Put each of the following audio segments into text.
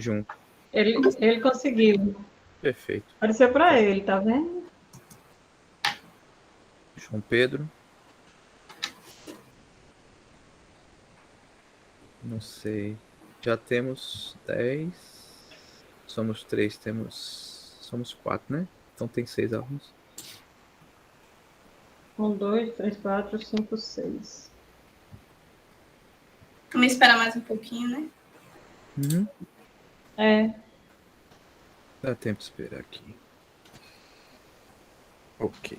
junto. Ele conseguiu. Perfeito. Apareceu para ele, tá vendo? João Pedro. Não sei. Já temos 10. Somos 3, somos 4, né? Então tem 6 alunos. 1, 2, 3, 4, 5, 6. Vamos esperar mais um pouquinho, né? Uhum. Dá tempo de esperar aqui. Ok.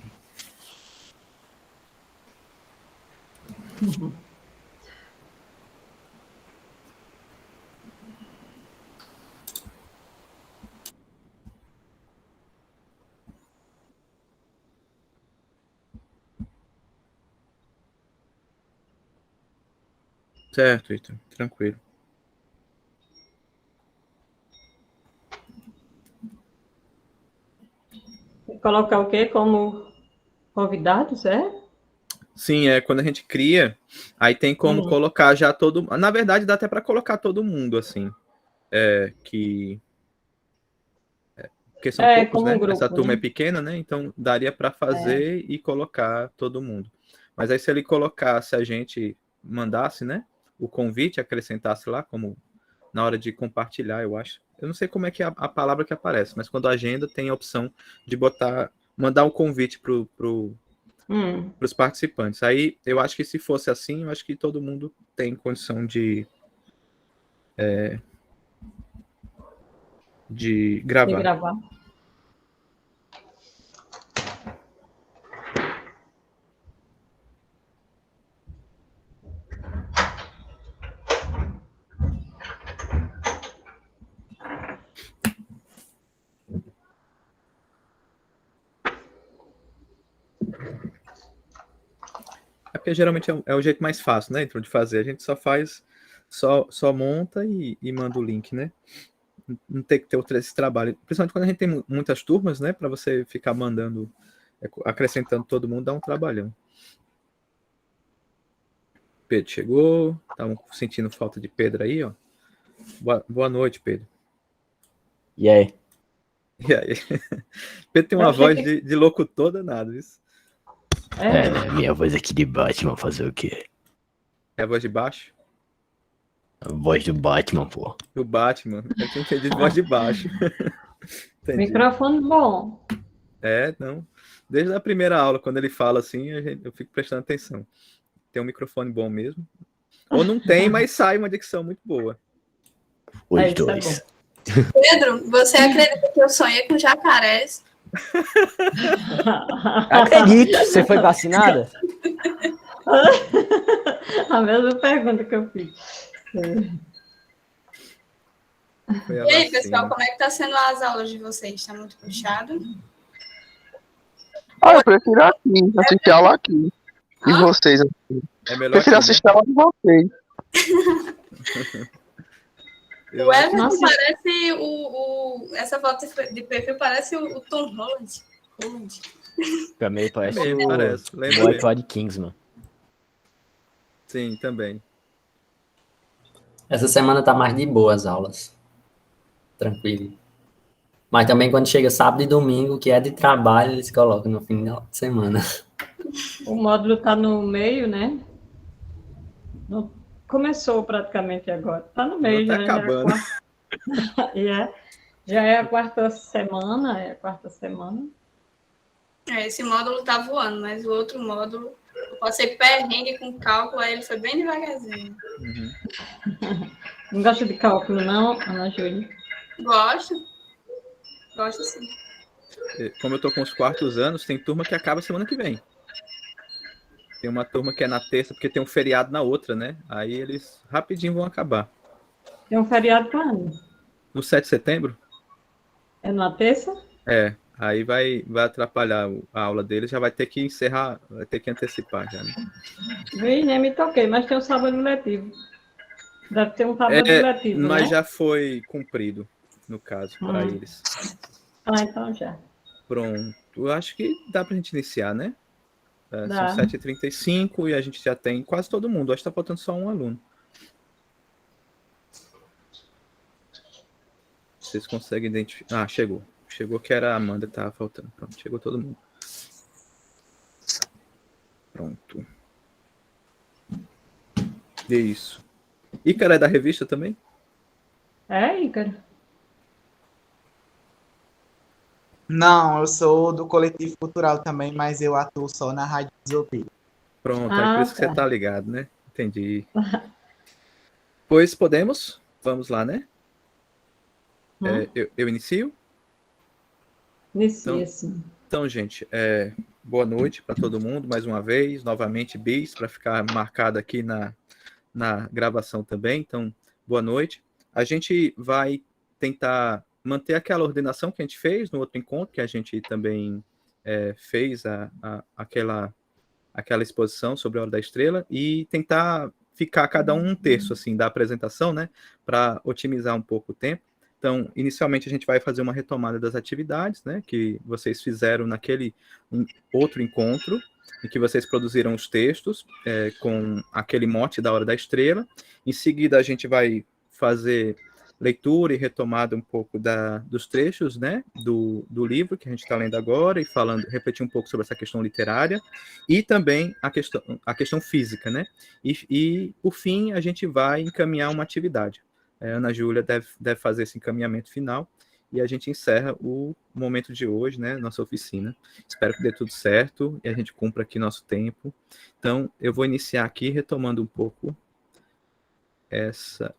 Certo, Heitor. Tranquilo. Colocar o quê como convidados, é? Sim, quando a gente cria, aí tem como colocar já todo. Na verdade, dá até para colocar todo mundo, assim. Porque são poucos, como um né? grupo, Essa turma né? é pequena, né? Então daria para fazer e colocar todo mundo. Mas aí se ele colocasse, a gente mandasse, né? O convite, acrescentasse lá, como na hora de compartilhar, eu acho. Eu não sei como é que é a palavra que aparece, mas quando a agenda tem a opção de mandar um convite para os participantes. Aí eu acho que se fosse assim, eu acho que todo mundo tem condição de gravar. De gravar. É porque geralmente é o jeito mais fácil, né? Então, de fazer. A gente só faz, só monta e manda o link, né? Não tem que ter esse trabalho. Principalmente quando a gente tem muitas turmas, né? Para você ficar mandando, acrescentando todo mundo, dá um trabalhão. Pedro chegou. Estavam sentindo falta de Pedro aí, ó. Boa noite, Pedro. E aí? E aí? Pedro tem uma voz de locutor danado, isso. Minha voz aqui de Batman, fazer o quê? É a voz de baixo? A voz do Batman, pô. Do Batman. Eu tinha entendido voz de baixo. Entendi. Microfone bom. Não. Desde a primeira aula, quando ele fala assim, eu fico prestando atenção. Tem um microfone bom mesmo. Ou não tem, mas sai uma dicção muito boa. Os dois. Pedro, você acredita que eu sonhei com jacarés? Acredita? Você foi vacinada? A mesma pergunta que eu fiz. E aí, pessoal, como é que tá sendo as aulas de vocês? Tá muito puxado? Eu prefiro aqui, assistir aula aqui. E vocês? É melhor prefiro aqui, assistir aula de vocês. O Everton parece essa foto de perfil parece o Tom Holland. Também parece parece. o White Kingsman. Sim, também. Essa semana tá mais de boa as aulas. Tranquilo. Mas também quando chega sábado e domingo, que é de trabalho, eles colocam no final de semana. O módulo tá no meio, né? Começou praticamente agora. Tá no meio, tá né? acabando. Já é a quarta semana, Esse módulo tá voando, mas o outro módulo, eu passei perrengue com cálculo, aí ele foi bem devagarzinho. Não gosta de cálculo, não, Ana Júlia? Gosto sim. Como eu tô com os quartos anos, tem turma que acaba semana que vem. Tem uma turma que é na terça, porque tem um feriado na outra, né? Aí eles rapidinho vão acabar. Tem um feriado quando? No 7 de setembro? É na terça? Aí vai atrapalhar a aula deles, já vai ter que encerrar, vai ter que antecipar já, né? Nem me toquei, mas tem um sábado letivo. Deve ter um sábado letivo, mas né? já foi cumprido, no caso, para eles. Então já. Pronto. Eu acho que dá pra gente iniciar, né? São 7h35 e a gente já tem quase todo mundo. Acho que tá faltando só um aluno. Vocês conseguem identificar? Ah, chegou. Chegou que era a Amanda que estava faltando. Pronto, chegou todo mundo. Pronto. É isso. Ícaro é da revista também? É, Ícaro? Não, eu sou do coletivo cultural também, mas eu atuo só na Rádio Desopio. Pronto, é por isso que tá. você tá ligado, né? Entendi. Pois podemos? Vamos lá, né? Eu inicio? Inicia, sim. Então, gente, boa noite para todo mundo, mais uma vez, novamente, bis, para ficar marcado aqui na gravação também. Então, boa noite. A gente vai tentar manter aquela ordenação que a gente fez no outro encontro, que a gente também fez aquela exposição sobre a Hora da Estrela, e tentar ficar cada um terço assim, da apresentação, né, para otimizar um pouco o tempo. Então, inicialmente, a gente vai fazer uma retomada das atividades, né, que vocês fizeram naquele outro encontro, em que vocês produziram os textos com aquele mote da Hora da Estrela. Em seguida, a gente vai fazer leitura e retomada um pouco dos trechos, né, do livro que a gente está lendo agora, e repetir um pouco sobre essa questão literária, e também a questão física, né, e por fim, a gente vai encaminhar uma atividade. A Ana Júlia deve fazer esse encaminhamento final, e a gente encerra o momento de hoje, né, nossa oficina. Espero que dê tudo certo, e a gente cumpra aqui nosso tempo. Então, eu vou iniciar aqui, retomando um pouco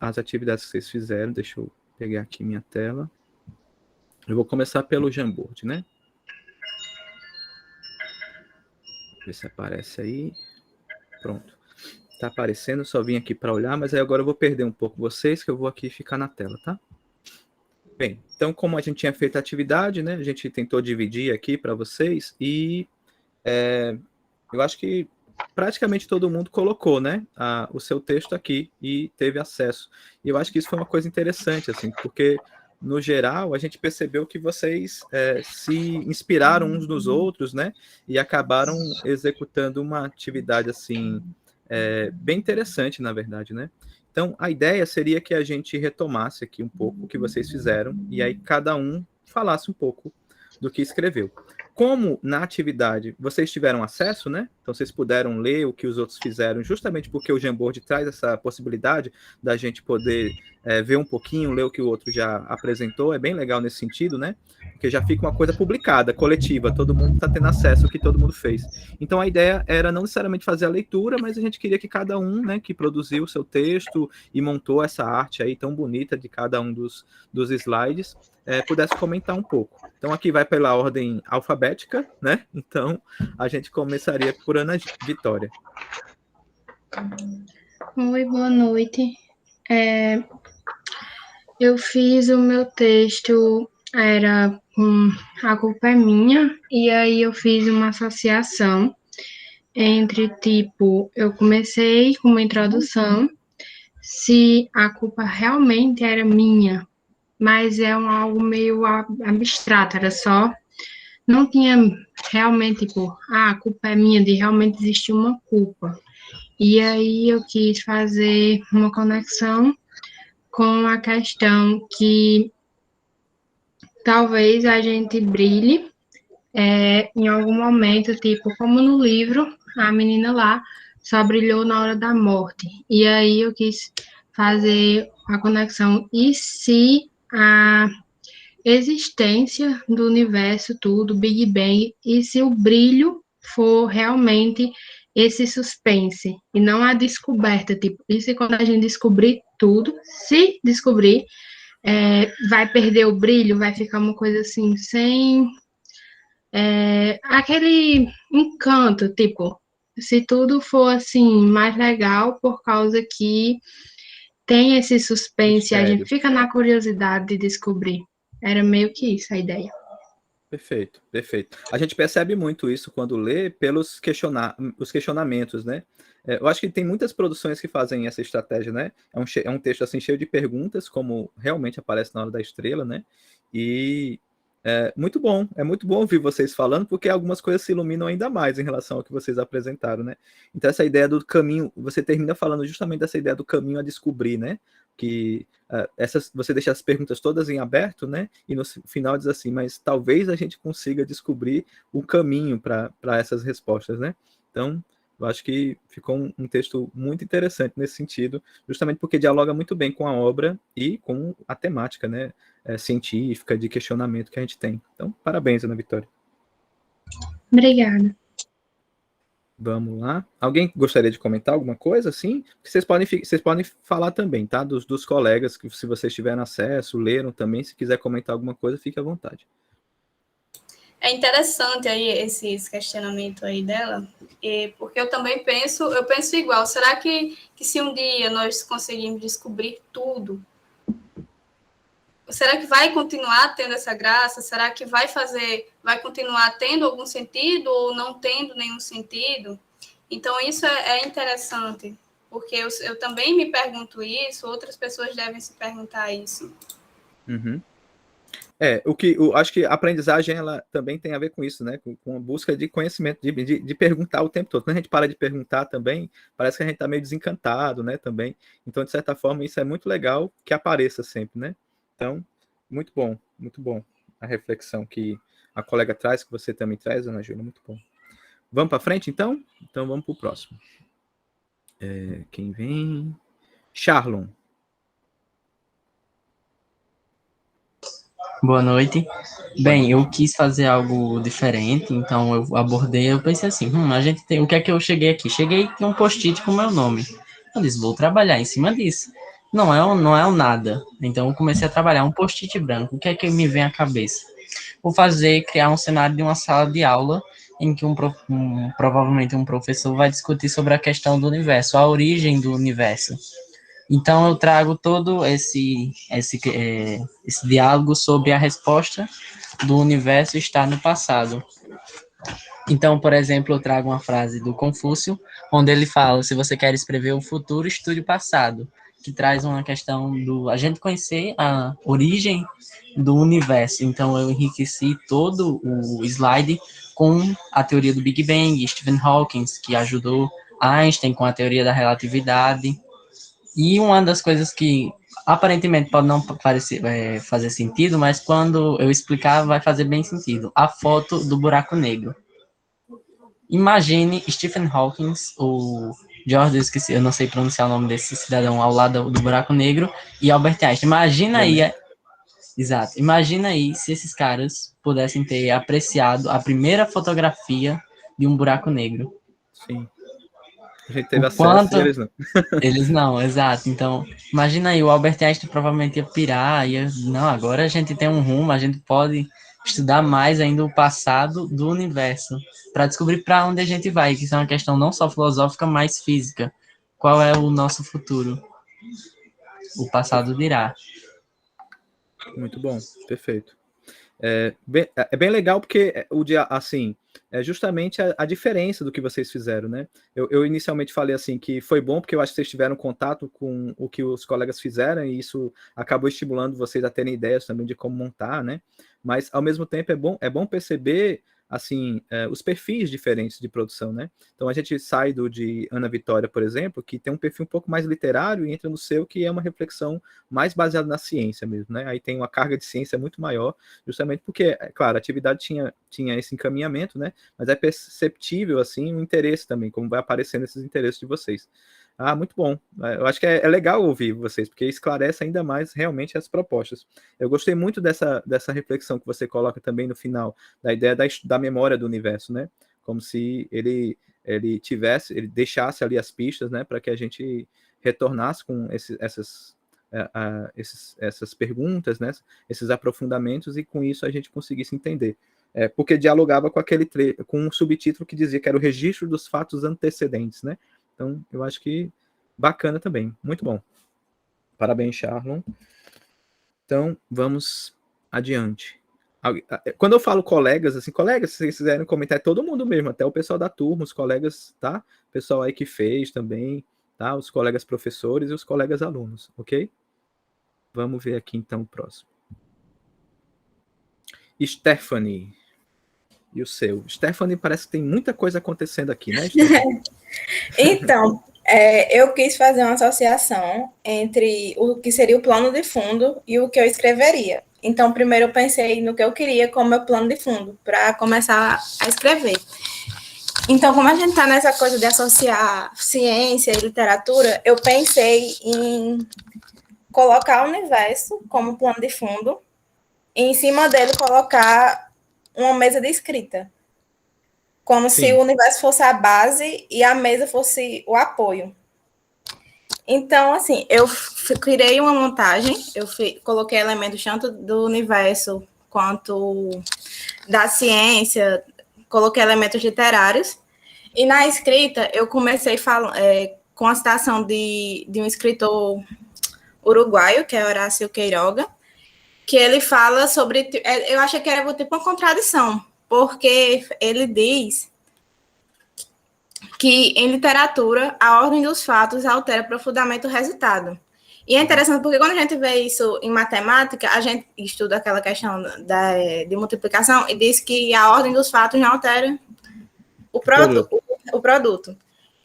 as atividades que vocês fizeram. Deixa eu pegar aqui minha tela. Eu vou começar pelo Jamboard, né? Ver se aparece aí. Pronto. Tá aparecendo, só vim aqui para olhar, mas aí agora eu vou perder um pouco vocês, que eu vou aqui ficar na tela, tá? Bem, então como a gente tinha feito a atividade, né? A gente tentou dividir aqui para vocês e eu acho que praticamente todo mundo colocou, né, o seu texto aqui e teve acesso. E eu acho que isso foi uma coisa interessante, assim, porque, no geral, a gente percebeu que vocês se inspiraram uns nos outros, né, e acabaram executando uma atividade, assim, bem interessante, na verdade, né. Então, a ideia seria que a gente retomasse aqui um pouco o que vocês fizeram, e aí cada um falasse um pouco do que escreveu. Como na atividade vocês tiveram acesso, né? Então vocês puderam ler o que os outros fizeram, justamente porque o Jamboard traz essa possibilidade da gente poder ver um pouquinho, ler o que o outro já apresentou. É bem legal nesse sentido, né? Porque já fica uma coisa publicada, coletiva, todo mundo está tendo acesso ao que todo mundo fez. Então a ideia era não necessariamente fazer a leitura, mas a gente queria que cada um, né, que produziu o seu texto e montou essa arte aí tão bonita de cada um dos slides, pudesse comentar um pouco. Então aqui vai pela ordem alfabética, né? Então a gente começaria por Ana Vitória. Oi, boa noite. Eu fiz o meu texto, era A Culpa é Minha, e aí eu fiz uma associação entre, tipo, eu comecei com uma introdução, se a culpa realmente era minha, mas algo meio abstrato, era só, não tinha realmente, tipo, a culpa é minha, de realmente existir uma culpa. E aí eu quis fazer uma conexão com a questão que talvez a gente brilhe em algum momento, tipo, como no livro, a menina lá só brilhou na hora da morte. E aí eu quis fazer a conexão, e se a existência do universo, tudo, Big Bang, e se o brilho for realmente esse suspense, e não a descoberta, tipo, e se quando a gente descobrir tudo, se descobrir, vai perder o brilho, vai ficar uma coisa assim, sem aquele encanto, tipo, se tudo for assim, mais legal, por causa que tem esse suspense, a gente fica na curiosidade de descobrir. Era meio que isso a ideia. Perfeito, perfeito. A gente percebe muito isso quando lê pelos os questionamentos, né? Eu acho que tem muitas produções que fazem essa estratégia, né? É um texto assim cheio de perguntas, como realmente aparece na Hora da Estrela, né? E é muito bom ouvir vocês falando, porque algumas coisas se iluminam ainda mais em relação ao que vocês apresentaram, né? Então essa ideia do caminho, você termina falando justamente dessa ideia do caminho a descobrir, né? que você deixa as perguntas todas em aberto, né? E no final diz assim, mas talvez a gente consiga descobrir o caminho para essas respostas, né? Então, eu acho que ficou um texto muito interessante nesse sentido, justamente porque dialoga muito bem com a obra e com a temática, né? Científica, de questionamento que a gente tem. Então, parabéns, Ana Vitória. Obrigada. Vamos lá. Alguém gostaria de comentar alguma coisa, assim? Vocês podem falar também, tá? Dos colegas, que se vocês tiverem acesso, leram também, se quiser comentar alguma coisa, fique à vontade. É interessante aí esse questionamento aí dela, porque eu também penso igual. Será que se um dia nós conseguirmos descobrir tudo, será que vai continuar tendo essa graça? Será que vai continuar tendo algum sentido ou não tendo nenhum sentido? Então, isso é interessante, porque eu também me pergunto isso, outras pessoas devem se perguntar isso. Uhum. Acho que a aprendizagem, ela também tem a ver com isso, né? Com a busca de conhecimento, de perguntar o tempo todo. Quando a gente para de perguntar também, parece que a gente está meio desencantado, né? Também. Então, de certa forma, isso é muito legal que apareça sempre, né? Então, muito bom a reflexão que a colega traz, que você também traz, Ana Júlia, muito bom. Vamos para frente, então? Então, vamos para o próximo. Quem vem? Charlon. Boa noite. Bem, eu quis fazer algo diferente, então eu pensei assim, a gente tem, o que é que eu cheguei aqui? Cheguei com um post-it com o meu nome. Eu disse, vou trabalhar em cima disso. Não é um nada. Então eu comecei a trabalhar um post-it branco. O que é que me vem à cabeça? Vou criar um cenário de uma sala de aula em que provavelmente um professor vai discutir sobre a questão do universo, a origem do universo. Então, eu trago todo esse diálogo sobre a resposta do universo estar no passado. Então, por exemplo, eu trago uma frase do Confúcio, onde ele fala, se você quer escrever o futuro, estude o passado, que traz uma questão a gente conhecer a origem do universo. Então, eu enriqueci todo o slide com a teoria do Big Bang, Stephen Hawking, que ajudou Einstein com a teoria da relatividade. E uma das coisas que aparentemente pode não fazer sentido, mas quando eu explicar vai fazer bem sentido. A foto do buraco negro. Imagine Stephen Hawking, o George, eu não sei pronunciar o nome desse cidadão ao lado do buraco negro, e Albert Einstein. Imagina aí se esses caras pudessem ter apreciado a primeira fotografia de um buraco negro. Sim. A gente teve acesso e eles não. Eles não, exato. Então, imagina aí, o Albert Einstein provavelmente ia pirar, não, agora a gente tem um rumo, a gente pode estudar mais ainda o passado do universo, para descobrir para onde a gente vai, que isso é uma questão não só filosófica, mas física. Qual é o nosso futuro? O passado dirá. Muito bom, perfeito. É bem legal porque é justamente a diferença do que vocês fizeram, né? Eu inicialmente falei assim que foi bom porque eu acho que vocês tiveram contato com o que os colegas fizeram e isso acabou estimulando vocês a terem ideias também de como montar, né? Mas ao mesmo tempo é bom perceber assim, os perfis diferentes de produção, né? Então a gente sai de Ana Vitória, por exemplo, que tem um perfil um pouco mais literário e entra no seu, que é uma reflexão mais baseada na ciência mesmo, né? Aí tem uma carga de ciência muito maior, justamente porque, claro, a atividade tinha esse encaminhamento, né? Mas é perceptível, assim, o interesse também, como vai aparecendo esses interesses de vocês. Muito bom. Eu acho que é legal ouvir vocês, porque esclarece ainda mais realmente as propostas. Eu gostei muito dessa reflexão que você coloca também no final, da ideia da memória do universo, né? Como se ele deixasse ali as pistas, né? Para que a gente retornasse com essas perguntas, né? Esses aprofundamentos, e com isso a gente conseguisse entender. Porque dialogava com um subtítulo que dizia que era o registro dos fatos antecedentes, né? Então, eu acho que bacana também. Muito bom. Parabéns, Charlon. Então, vamos adiante. Quando eu falo colegas, se vocês quiserem comentar, é todo mundo mesmo, até o pessoal da turma, os colegas, tá? O pessoal aí que fez também, tá? Os colegas professores e os colegas alunos, ok? Vamos ver aqui, então, o próximo. Stephanie. E o seu? Stephanie, parece que tem muita coisa acontecendo aqui, né, Stephanie? Então, Eu quis fazer uma associação entre o que seria o plano de fundo e o que eu escreveria. Então, primeiro eu pensei no que eu queria como meu plano de fundo, para começar a escrever. Então, como a gente está nessa coisa de associar ciência e literatura, eu pensei em colocar o universo como plano de fundo e, em cima dele, colocar uma mesa de escrita. Como se o universo fosse a base e a mesa fosse o apoio. Então, assim, eu criei uma montagem, coloquei elementos tanto do universo quanto da ciência, coloquei elementos literários, e na escrita eu comecei com a citação de um escritor uruguaio, que é Horácio Queiroga, que ele fala sobre... Eu achei que era tipo uma contradição, porque ele diz que, em literatura, a ordem dos fatos altera profundamente o resultado. E é interessante porque, quando a gente vê isso em matemática, a gente estuda aquela questão de multiplicação e diz que a ordem dos fatos não altera o produto.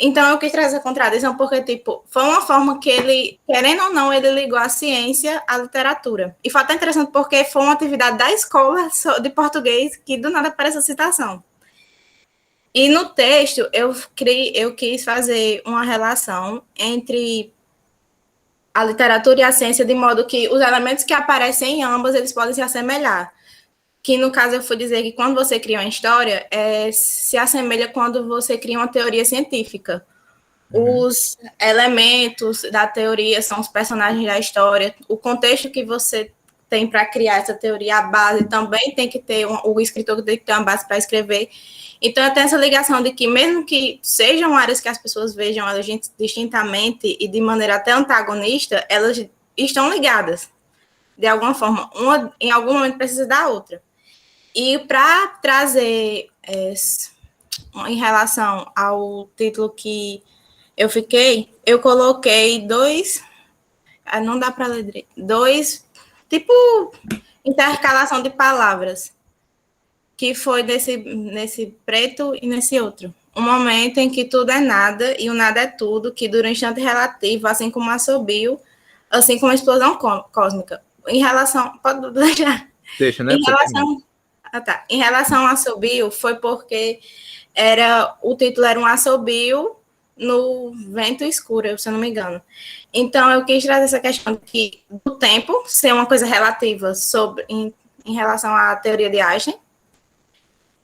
Então, eu quis trazer essa contradição porque, tipo, foi uma forma que ele, querendo ou não, ele ligou a ciência à literatura. E foi até interessante porque foi uma atividade da escola de português que, do nada, aparece a citação. E no texto, eu quis fazer uma relação entre a literatura e a ciência, de modo que os elementos que aparecem em ambas, eles podem se assemelhar. Que, no caso, eu fui dizer que quando você cria uma história, se assemelha quando você cria uma teoria científica. Os elementos da teoria são os personagens da história. O contexto que você tem para criar essa teoria, a base também tem que ter, o escritor tem que ter uma base para escrever. Então, eu tenho essa ligação de que, mesmo que sejam áreas que as pessoas vejam elas distintamente e de maneira até antagonista, elas estão ligadas, de alguma forma. Uma, em algum momento, precisa da outra. E para trazer, em relação ao título que eu fiquei, eu coloquei não dá para ler direito, tipo, intercalação de palavras, que foi nesse preto e nesse outro. Um momento em que tudo é nada e o nada é tudo, que dura um instante relativo, assim como um assobio, assim como uma explosão cósmica. Em relação... Pode deixar? Deixa, né? Em relação ao assobio, foi porque o título era um assobio no vento escuro, se eu não me engano. Então, eu quis trazer essa questão do tempo ser uma coisa relativa em relação à teoria de Einstein,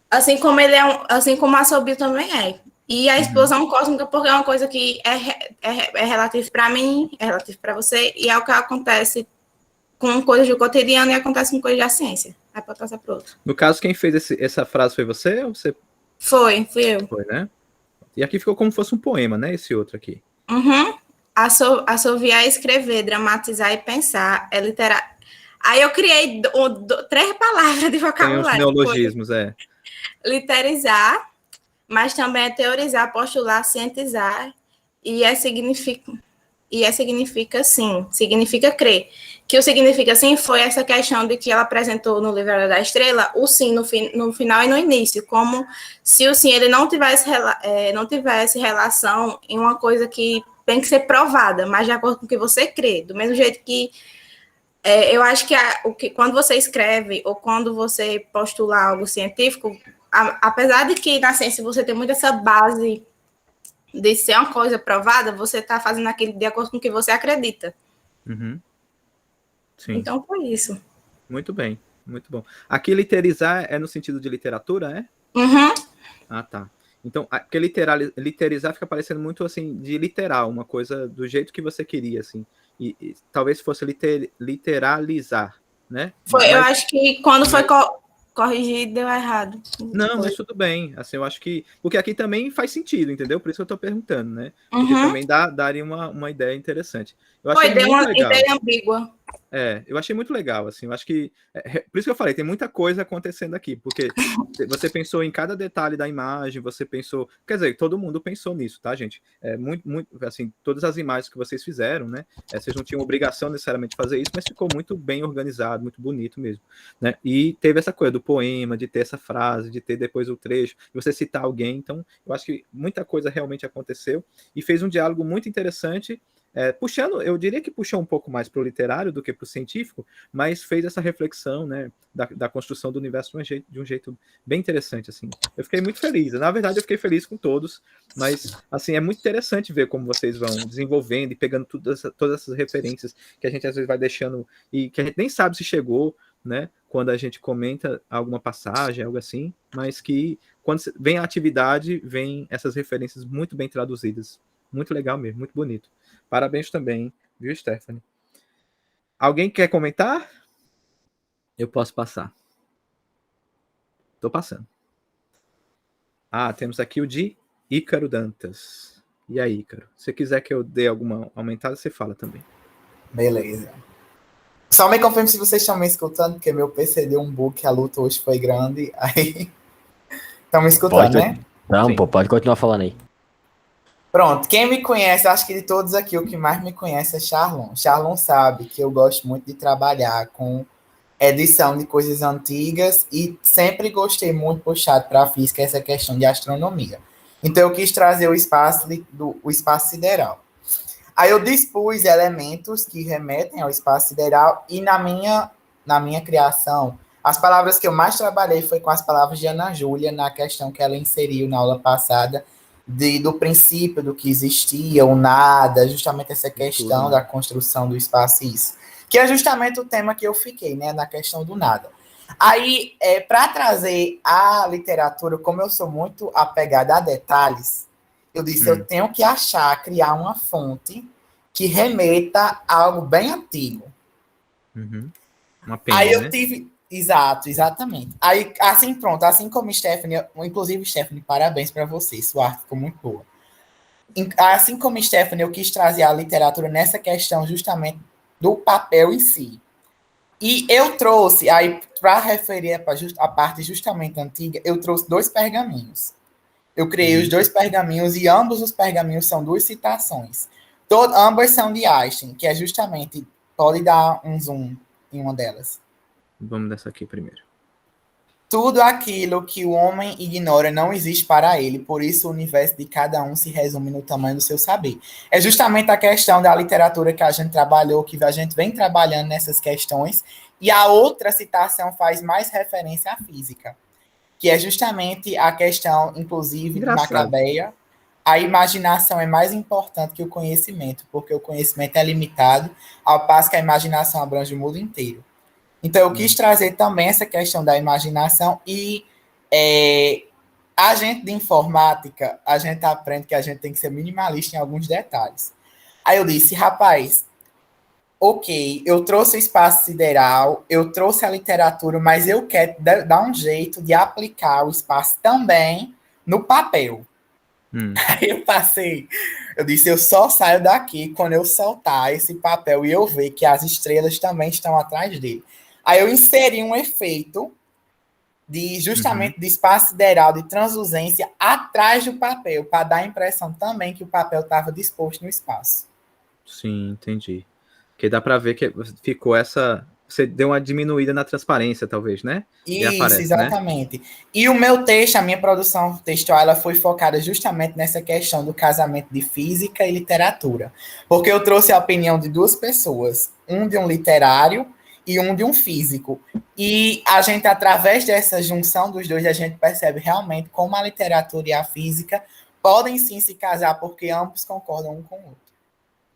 assim como assim como a assobio também é. E a explosão cósmica, porque é uma coisa que é relativa para mim, é relativa para você, e é o que acontece com coisas do cotidiano e acontece com coisas da ciência. Aí pode passar para outro. No caso, quem fez essa frase foi você ou você? Fui eu. Foi, né? E aqui ficou como se fosse um poema, né? Esse outro aqui. Assoviar, escrever, dramatizar e pensar é literário. Aí eu criei 3 palavras de vocabulário. Tem os neologismos, Literizar, mas também é teorizar, postular, cientizar, e significa sim, significa crer. Que o significa sim foi essa questão de que ela apresentou no livro da Estrela, o sim no final e no início, como se o sim ele não tivesse relação em uma coisa que tem que ser provada, mas de acordo com o que você crê. Do mesmo jeito que eu acho que quando você escreve ou quando você postula algo científico, apesar de que na ciência você tem muito essa base de ser uma coisa provada, você está fazendo aquilo de acordo com o que você acredita. Sim. Então foi isso. Muito bem, muito bom. Aqui literizar é no sentido de literatura, é? Ah, tá. Então, porque literizar fica parecendo muito assim, de literal, uma coisa do jeito que você queria, assim. E talvez fosse literalizar, né? Eu acho que quando foi corrigido, deu errado. Não, mas tudo bem. Assim, eu acho que... Porque aqui também faz sentido, entendeu? Por isso que eu estou perguntando, né? Porque também daria uma ideia interessante. Eu achei deu uma legal. ideia ambígua. Eu achei muito legal, assim, eu acho que, por isso que eu falei, tem muita coisa acontecendo aqui, porque você pensou em cada detalhe da imagem, você pensou, quer dizer, todo mundo pensou nisso, tá, gente? Muito, assim, todas as imagens que vocês fizeram, né, vocês não tinham obrigação necessariamente de fazer isso, mas ficou muito bem organizado, muito bonito mesmo, né, e teve essa coisa do poema, de ter essa frase, de ter depois o trecho, de você citar alguém, então, eu acho que muita coisa realmente aconteceu, e fez um diálogo muito interessante, puxando, eu diria que puxou um pouco mais para o literário do que para o científico, mas fez essa reflexão, né, da construção do universo de um jeito bem interessante, assim. Eu fiquei muito feliz. Na verdade, eu fiquei feliz com todos, mas, assim, é muito interessante ver como vocês vão desenvolvendo e pegando todas essas referências que a gente às vezes vai deixando e que a gente nem sabe se chegou, né, quando a gente comenta alguma passagem, algo assim, mas que quando vem a atividade, vem essas referências muito bem traduzidas. Muito legal mesmo, muito bonito. Parabéns também, viu, Stephanie? Alguém quer comentar? Eu posso passar. Estou passando. Temos aqui o de Ícaro Dantas. E aí, Ícaro? Se quiser que eu dê alguma aumentada, você fala também. Beleza. Só me confirme se vocês estão me escutando, porque meu PC deu um bug, a luta hoje foi grande. Aí. Estão me escutando, né? Não, pô, pode continuar falando aí. Pronto, quem me conhece, acho que de todos aqui, o que mais me conhece é Charlon. Charlon sabe que eu gosto muito de trabalhar com edição de coisas antigas e sempre gostei muito puxado para a física essa questão de astronomia. Então eu quis trazer o espaço sideral. Aí eu dispus elementos que remetem ao espaço sideral e na minha criação, as palavras que eu mais trabalhei foi com as palavras de Ana Júlia na questão que ela inseriu na aula passada, do princípio do que existia, o nada, justamente essa questão da construção do espaço e isso. Que é justamente o tema que eu fiquei, né, na questão do nada. Aí, para trazer a literatura, como eu sou muito apegada a detalhes, eu disse, eu tenho que criar uma fonte que remeta a algo bem antigo. Uma pena, aí eu né? tive... Exatamente. Aí, assim, pronto, assim como Stephanie, inclusive, Stephanie, parabéns para você, sua arte ficou muito boa. Assim como Stephanie, eu quis trazer a literatura nessa questão justamente do papel em si. E eu trouxe, aí, para referir a parte justamente antiga, eu trouxe 2 pergaminhos. Eu criei os 2 pergaminhos e ambos os pergaminhos são 2 citações. Ambas são de Einstein, que é justamente, pode dar um zoom em uma delas. Vamos nessa aqui primeiro. Tudo aquilo que o homem ignora não existe para ele, por isso o universo de cada um se resume no tamanho do seu saber. É justamente a questão da literatura que a gente trabalhou, que a gente vem trabalhando nessas questões, e a outra citação faz mais referência à física, que é justamente a questão, inclusive, de Macabeia. A imaginação é mais importante que o conhecimento, porque o conhecimento é limitado, ao passo que a imaginação abrange o mundo inteiro. Então, eu quis trazer também essa questão da imaginação e a gente de informática, a gente aprende que a gente tem que ser minimalista em alguns detalhes. Aí eu disse, rapaz, ok, eu trouxe o espaço sideral, eu trouxe a literatura, mas eu quero dar um jeito de aplicar o espaço também no papel. Aí eu disse, eu só saio daqui quando eu soltar esse papel e eu ver que as estrelas também estão atrás dele. Aí eu inseri um efeito justamente de espaço sideral, de transluzência, atrás do papel, para dar a impressão também que o papel estava disposto no espaço. Sim, entendi. Porque dá para ver que ficou essa... Você deu uma diminuída na transparência, talvez, né? Isso, exatamente. Né? E o meu texto, a minha produção textual, ela foi focada justamente nessa questão do casamento de física e literatura. Porque eu trouxe a opinião de 2 pessoas, um de um literário e um de um físico. E a gente, através dessa junção dos 2, a gente percebe realmente como a literatura e a física podem sim se casar, porque ambos concordam um com o outro.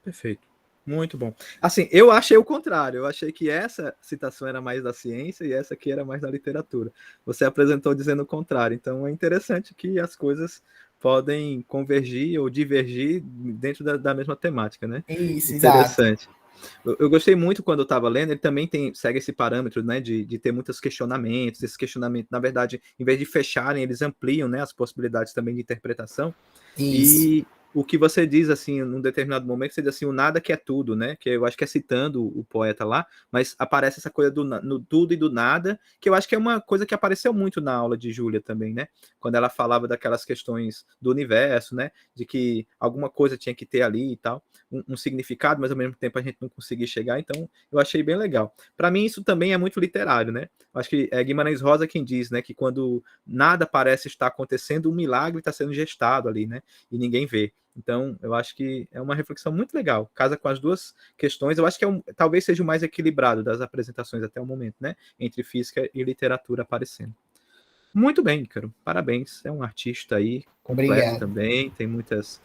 Perfeito. Muito bom. Assim, eu achei o contrário. Eu achei que essa citação era mais da ciência e essa aqui era mais da literatura. Você apresentou dizendo o contrário. Então, é interessante que as coisas podem convergir ou divergir dentro da mesma temática, né? Isso, interessante. Exato. Eu gostei muito quando eu estava lendo, ele também segue esse parâmetro, né, de ter muitos questionamentos. Esse questionamento, na verdade, em vez de fecharem, eles ampliam, né, as possibilidades também de interpretação. Isso. o que você diz, assim, num determinado momento, você diz assim, o nada que é tudo, né? Que eu acho que é citando o poeta lá, mas aparece essa coisa no tudo e do nada, que eu acho que é uma coisa que apareceu muito na aula de Júlia também, né? Quando ela falava daquelas questões do universo, né? De que alguma coisa tinha que ter ali e tal, um significado, mas ao mesmo tempo a gente não conseguia chegar, então eu achei bem legal. Para mim, isso também é muito literário, né? Acho que é Guimarães Rosa quem diz, né? Que quando nada parece estar acontecendo, um milagre está sendo gestado ali, né? E ninguém vê. Então, eu acho que é uma reflexão muito legal. Casa com as duas questões. Eu acho que talvez seja o mais equilibrado das apresentações até o momento, né? Entre física e literatura aparecendo. Muito bem, Ícaro. Parabéns. É um artista aí, completo Obrigado. também. Tem muitas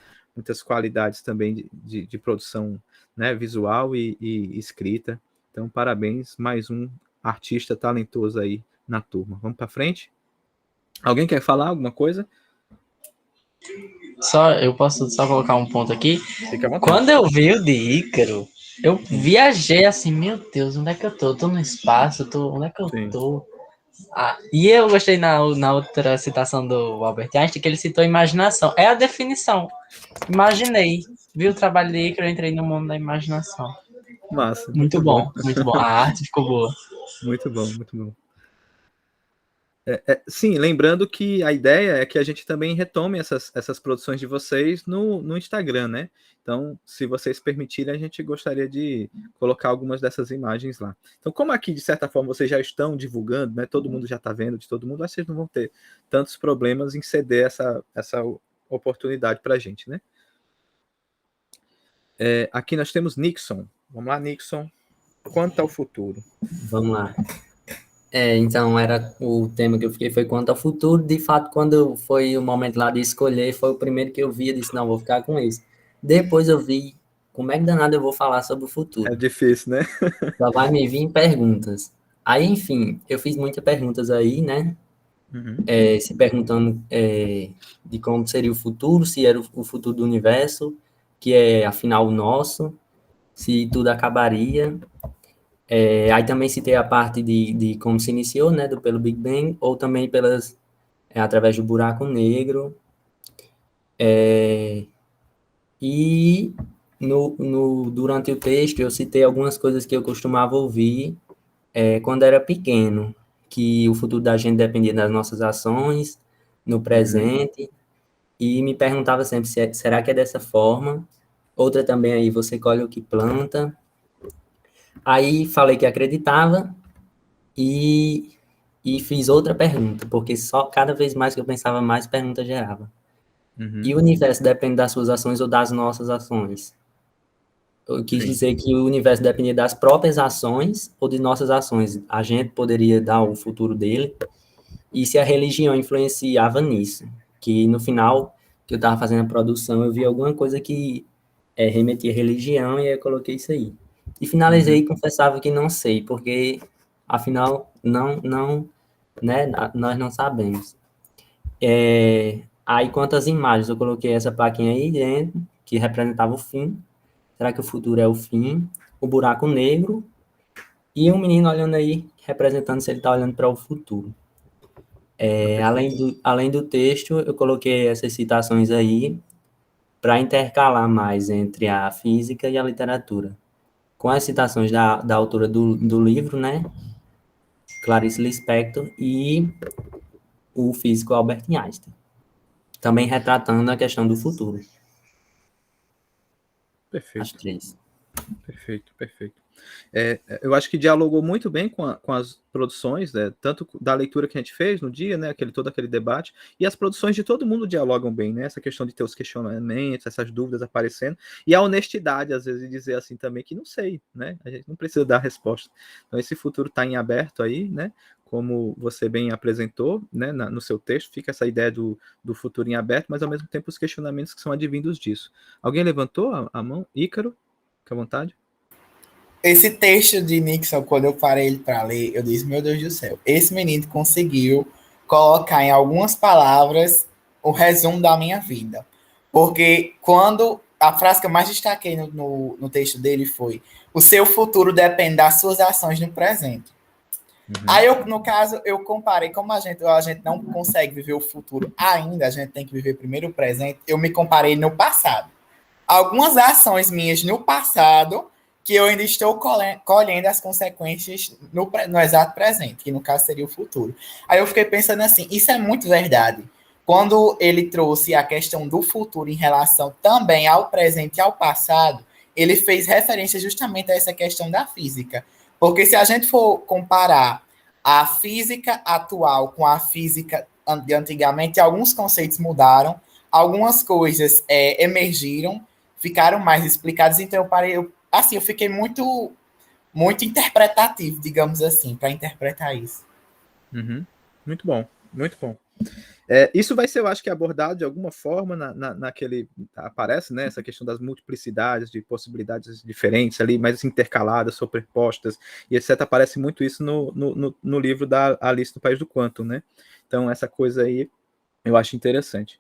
qualidades também de produção, né? Visual e escrita. Então, parabéns. Mais um artista talentoso aí na turma. Vamos para frente? Alguém quer falar alguma coisa? Eu posso só colocar um ponto aqui. Fica à vontade. Quando eu vi o de Ícaro, eu viajei assim, meu Deus, onde é que eu tô? Tô no espaço, onde é que eu tô? E eu gostei na outra citação do Albert Einstein, que ele citou imaginação. É a definição. Imaginei. Vi o trabalho de Ícaro, eu entrei no mundo da imaginação. Massa. Muito bom, muito bom. A arte ficou boa. Muito bom, muito bom. Sim, lembrando que a ideia é que a gente também retome essas produções de vocês no Instagram, né? Então, se vocês permitirem, a gente gostaria de colocar algumas dessas imagens lá. Então, como aqui, de certa forma, vocês já estão divulgando, né? Todo mundo já está vendo de todo mundo, vocês não vão ter tantos problemas em ceder essa oportunidade para a gente, né? Aqui nós temos Nixon. Vamos lá, Nixon. Quanto ao futuro? Vamos lá. Então, era o tema que eu fiquei, foi quanto ao futuro. De fato, quando foi o momento lá de escolher, foi o primeiro que eu vi, eu disse, não, vou ficar com esse. Depois eu vi, como é que danado eu vou falar sobre o futuro? É difícil, né? Só vai me vir perguntas. Aí, enfim, eu fiz muitas perguntas aí, né? Se perguntando de como seria o futuro, se era o futuro do universo, que é, afinal, o nosso, se tudo acabaria. Aí também citei a parte de como se iniciou, né, pelo Big Bang, ou também através do buraco negro. E durante o texto eu citei algumas coisas que eu costumava ouvir quando era pequeno, que o futuro da gente dependia das nossas ações, no presente, e me perguntava sempre, será que é dessa forma? Outra também aí, você colhe o que planta. Aí falei que acreditava e fiz outra pergunta, porque só cada vez mais que eu pensava, mais pergunta gerava. E o universo depende das suas ações ou das nossas ações? Eu quis dizer que o universo dependia das próprias ações ou de nossas ações. A gente poderia dar o futuro dele, e se a religião influenciava nisso. Que no final, que eu estava fazendo a produção, eu vi alguma coisa que remetia à religião e eu coloquei isso aí. E finalizei e confessava que não sei, porque, afinal, né, nós não sabemos. Aí, quanto às imagens, eu coloquei essa plaquinha aí dentro, que representava o fim. Será que o futuro é o fim? O buraco negro. E um menino olhando aí, representando se ele está olhando para o futuro. Além do texto, eu coloquei essas citações aí para intercalar mais entre a física e a literatura. Com as citações da autora do livro, né? Clarice Lispector, e o físico Albert Einstein. Também retratando a questão do futuro. Perfeito. As três. Perfeito. Eu acho que dialogou muito bem com as produções, né, tanto da leitura que a gente fez no dia, né, todo aquele debate, e as produções de todo mundo dialogam bem, né, essa questão de ter os questionamentos, essas dúvidas aparecendo, e a honestidade, às vezes, de dizer assim também que não sei, né, a gente não precisa dar resposta. Então, esse futuro está em aberto aí, né, como você bem apresentou, né, no seu texto, fica essa ideia do futuro em aberto, mas, ao mesmo tempo, os questionamentos que são advindos disso. Alguém levantou a mão? Ícaro? Fica à vontade. Esse texto de Nixon, quando eu parei ele para ler, eu disse, meu Deus do céu, esse menino conseguiu colocar em algumas palavras o resumo da minha vida. Porque quando a frase que eu mais destaquei no texto dele foi: o seu futuro depende das suas ações no presente. Aí, no caso, eu comparei, como a gente não consegue viver o futuro ainda, a gente tem que viver primeiro o presente, eu me comparei no passado. Algumas ações minhas no passado, que eu ainda estou colhendo as consequências no exato presente, que no caso seria o futuro. Aí eu fiquei pensando assim, isso é muito verdade. Quando ele trouxe a questão do futuro em relação também ao presente e ao passado, ele fez referência justamente a essa questão da física. Porque se a gente for comparar a física atual com a física de antigamente, alguns conceitos mudaram, algumas coisas emergiram, ficaram mais explicadas, então eu fiquei muito, muito interpretativo, digamos assim, para interpretar isso. Muito bom, muito bom. Isso vai ser, eu acho que abordado de alguma forma naquele... Aparece, né, essa questão das multiplicidades, de possibilidades diferentes ali, mas intercaladas, sobrepostas, e etc. Aparece muito isso no livro da Alice no País do Quantum, né? Então, essa coisa aí eu acho interessante.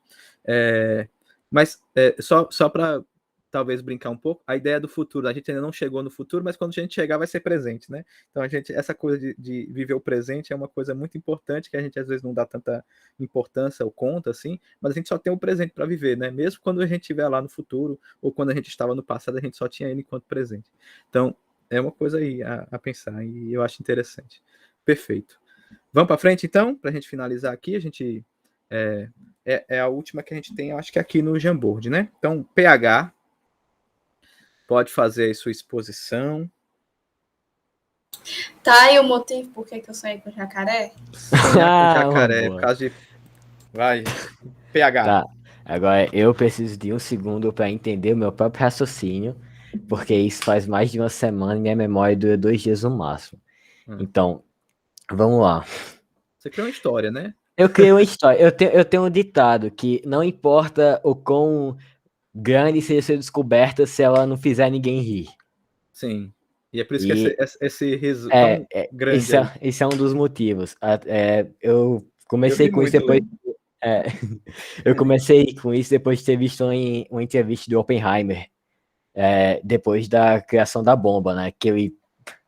Mas, só para talvez brincar um pouco, a ideia do futuro, a gente ainda não chegou no futuro, mas quando a gente chegar vai ser presente, né? Então essa coisa de viver o presente é uma coisa muito importante, que a gente às vezes não dá tanta importância ou conta, assim, mas a gente só tem o presente para viver, né? Mesmo quando a gente estiver lá no futuro, ou quando a gente estava no passado, a gente só tinha ele enquanto presente. Então, é uma coisa aí a pensar, e eu acho interessante. Perfeito. Vamos para frente, então, para a gente finalizar aqui, a gente... É a última que a gente tem, eu acho que aqui no Jamboard, né? Então, PH... Pode fazer aí sua exposição. Tá, e o motivo por que eu sonhei com jacaré? Sonhar com jacaré, por causa de... Vai, PH. Tá, agora eu preciso de um segundo para entender o meu próprio raciocínio, porque isso faz mais de uma semana e minha memória dura 2 dias no máximo. Então, vamos lá. Você criou uma história, né? Eu criei uma história. Eu tenho um ditado que não importa o quão grande seja ser descoberta se ela não fizer ninguém rir. Sim. E é por isso que esse riso tão grande. Isso é um dos motivos. Eu comecei com isso depois. Eu comecei com isso depois de ter visto uma entrevista do Oppenheimer, depois da criação da bomba, né? Que ele,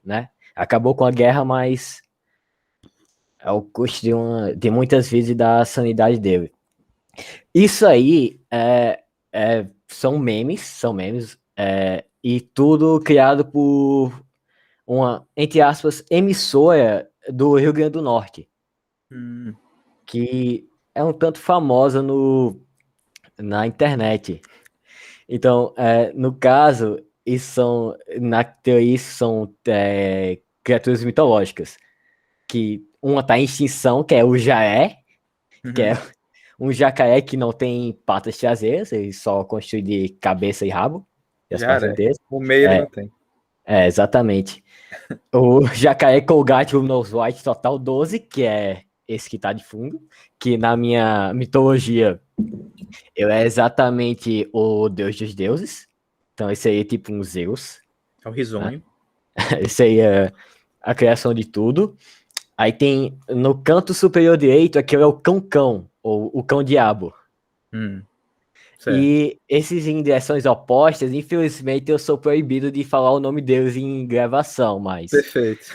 né, acabou com a guerra, mas ao custo de muitas vezes da sanidade dele. Isso aí são memes, e tudo criado por uma, entre aspas, emissora do Rio Grande do Norte, que é um tanto famosa na internet. Então, no caso, na teoria, isso são criaturas mitológicas, que uma está em extinção, que é o jaé, que é um jacaré que não tem patas traseiras, ele só constitui de cabeça e rabo. E as patas inteiras. O meio ele não tem. Exatamente. O jacaré Colgate Luminous White Total 12, que é esse que tá de fundo, que na minha mitologia ele é exatamente o deus dos deuses. Então esse aí é tipo um Zeus. É o risonho. Esse aí é a criação de tudo. Aí tem no canto superior direito, aquele é o cão-cão, ou o cão-diabo. E esses em direções opostas, infelizmente, eu sou proibido de falar o nome deles em gravação, mas... Perfeito.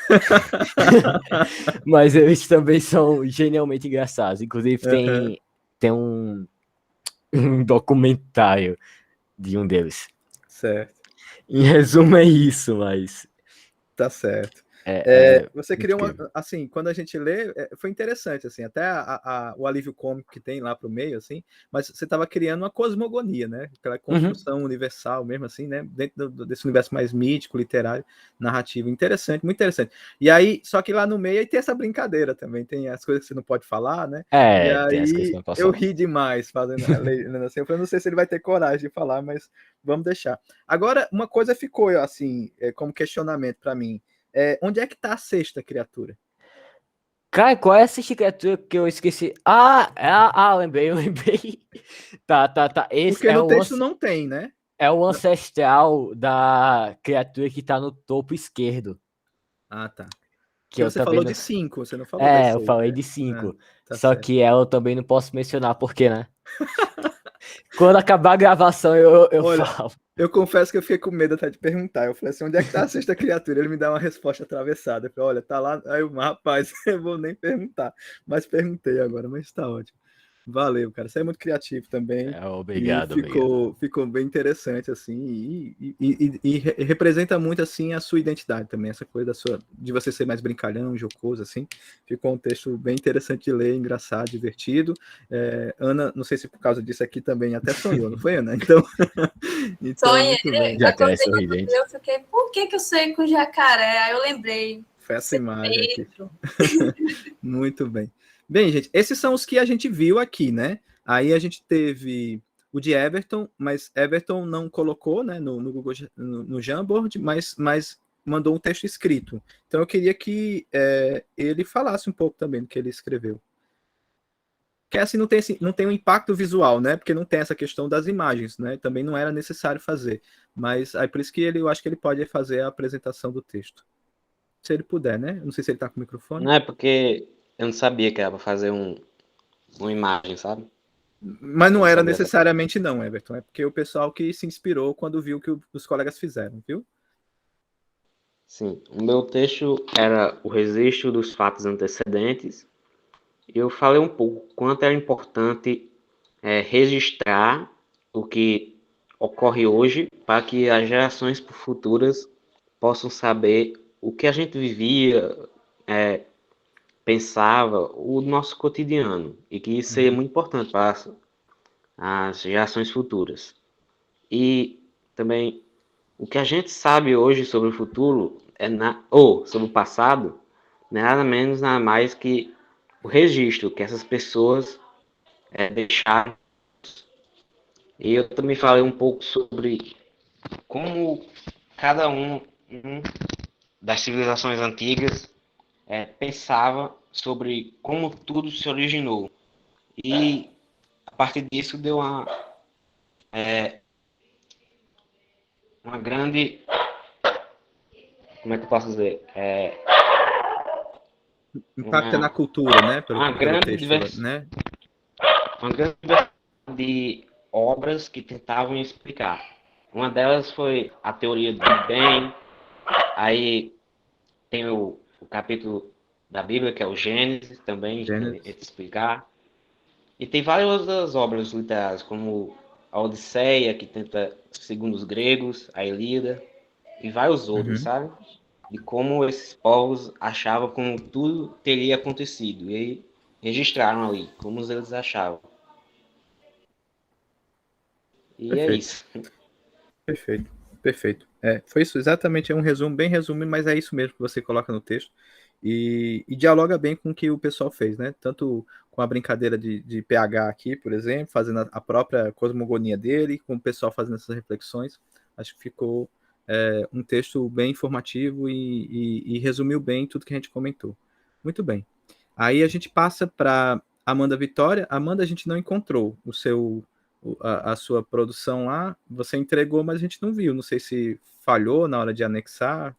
Mas eles também são genialmente engraçados. Inclusive, tem um documentário de um deles. Certo. Em resumo, é isso, mas... Tá certo. Você criou assim, quando a gente lê, foi interessante, assim, até o alívio cômico que tem lá pro meio, assim, mas você estava criando uma cosmogonia, né? Aquela construção universal mesmo, assim, né? Dentro desse universo mais mítico, literário, narrativo. Interessante, muito interessante. E aí, só que lá no meio aí tem essa brincadeira também, tem as coisas que você não pode falar, né? E aí eu ri demais fazendo assim, eu falei, não sei se ele vai ter coragem de falar, mas vamos deixar. Agora, uma coisa ficou, assim, como questionamento para mim. Onde é que tá a sexta criatura? Cara, qual é essa criatura que eu esqueci? Lembrei. Tá. Esse porque no texto não tem, né? É o ancestral da criatura que tá no topo esquerdo. Ah, tá. Que você falou de 5, você não falou eu falei de 5. Só que ela eu também não posso mencionar, por quê, né? Quando acabar a gravação, eu Olha, falo. Eu confesso que eu fiquei com medo até de perguntar. Eu falei assim, onde é que tá a sexta criatura? Ele me dá uma resposta atravessada. Eu falei, olha, tá lá. Aí eu, rapaz, eu vou nem perguntar. Mas perguntei agora, mas tá ótimo. Valeu, cara. Você é muito criativo também. Obrigado, E ficou bem interessante, assim. E representa muito, assim, a sua identidade também. Essa coisa de você ser mais brincalhão, jocoso, assim. Ficou um texto bem interessante de ler, engraçado, divertido. Ana, não sei se por causa disso aqui também até sonhou, não foi, Ana? Então, Sonhei. muito bem. Jacaré sorridente. Eu fiquei, por que eu sonhei com jacaré? Aí eu lembrei. Foi essa imagem aqui. Muito bem. Bem, gente, esses são os que a gente viu aqui, né? Aí a gente teve o de Everton, mas Everton não colocou, né, no Google, no Jamboard, mas mandou um texto escrito. Então eu queria que ele falasse um pouco também do que ele escreveu. Que assim não tem um impacto visual, né? Porque não tem essa questão das imagens, né? Também não era necessário fazer. Mas aí por isso que eu acho que ele pode fazer a apresentação do texto. Se ele puder, né? Não sei se ele tá com o microfone. Não é porque eu não sabia que era para fazer uma imagem, sabe? Mas não era necessariamente não, Everton. É porque o pessoal que se inspirou quando viu que os colegas fizeram, viu? Sim. O meu texto era o registro dos fatos antecedentes. E eu falei um pouco quanto era importante registrar o que ocorre hoje para que as gerações futuras possam saber o que a gente vivia, pensava, o nosso cotidiano, e que isso seria muito importante para as gerações futuras. E também o que a gente sabe hoje sobre o futuro ou sobre o passado, não é nada menos, nada mais que o registro que essas pessoas deixaram. E eu também falei um pouco sobre como cada um das civilizações antigas pensava sobre como tudo se originou. E a partir disso deu uma grande... Como é que eu posso dizer? Impacta na cultura, né? Uma grande texto, né? Uma grande diversidade de obras que tentavam explicar. Uma delas foi a teoria do Big Bang. Aí tem o capítulo da Bíblia, que é o Gênesis, também, que tenta explicar. E tem várias outras obras literárias, como a Odisseia, que tenta, segundo os gregos, a Ilíada, e vários outros, sabe? De como esses povos achavam como tudo teria acontecido. E aí registraram ali, como eles achavam. E Perfeito. é isso. Perfeito. Foi isso, exatamente, é um resumo, bem resumido, mas é isso mesmo que você coloca no texto. E dialoga bem com o que o pessoal fez, né? Tanto com a brincadeira de pH aqui, por exemplo, fazendo a própria cosmogonia dele, com o pessoal fazendo essas reflexões. Acho que ficou um texto bem informativo e resumiu bem tudo que a gente comentou. Muito bem. Aí a gente passa para Amanda Vitória. Amanda, a gente não encontrou a sua produção lá. Você entregou, mas a gente não viu. Não sei se falhou na hora de anexar.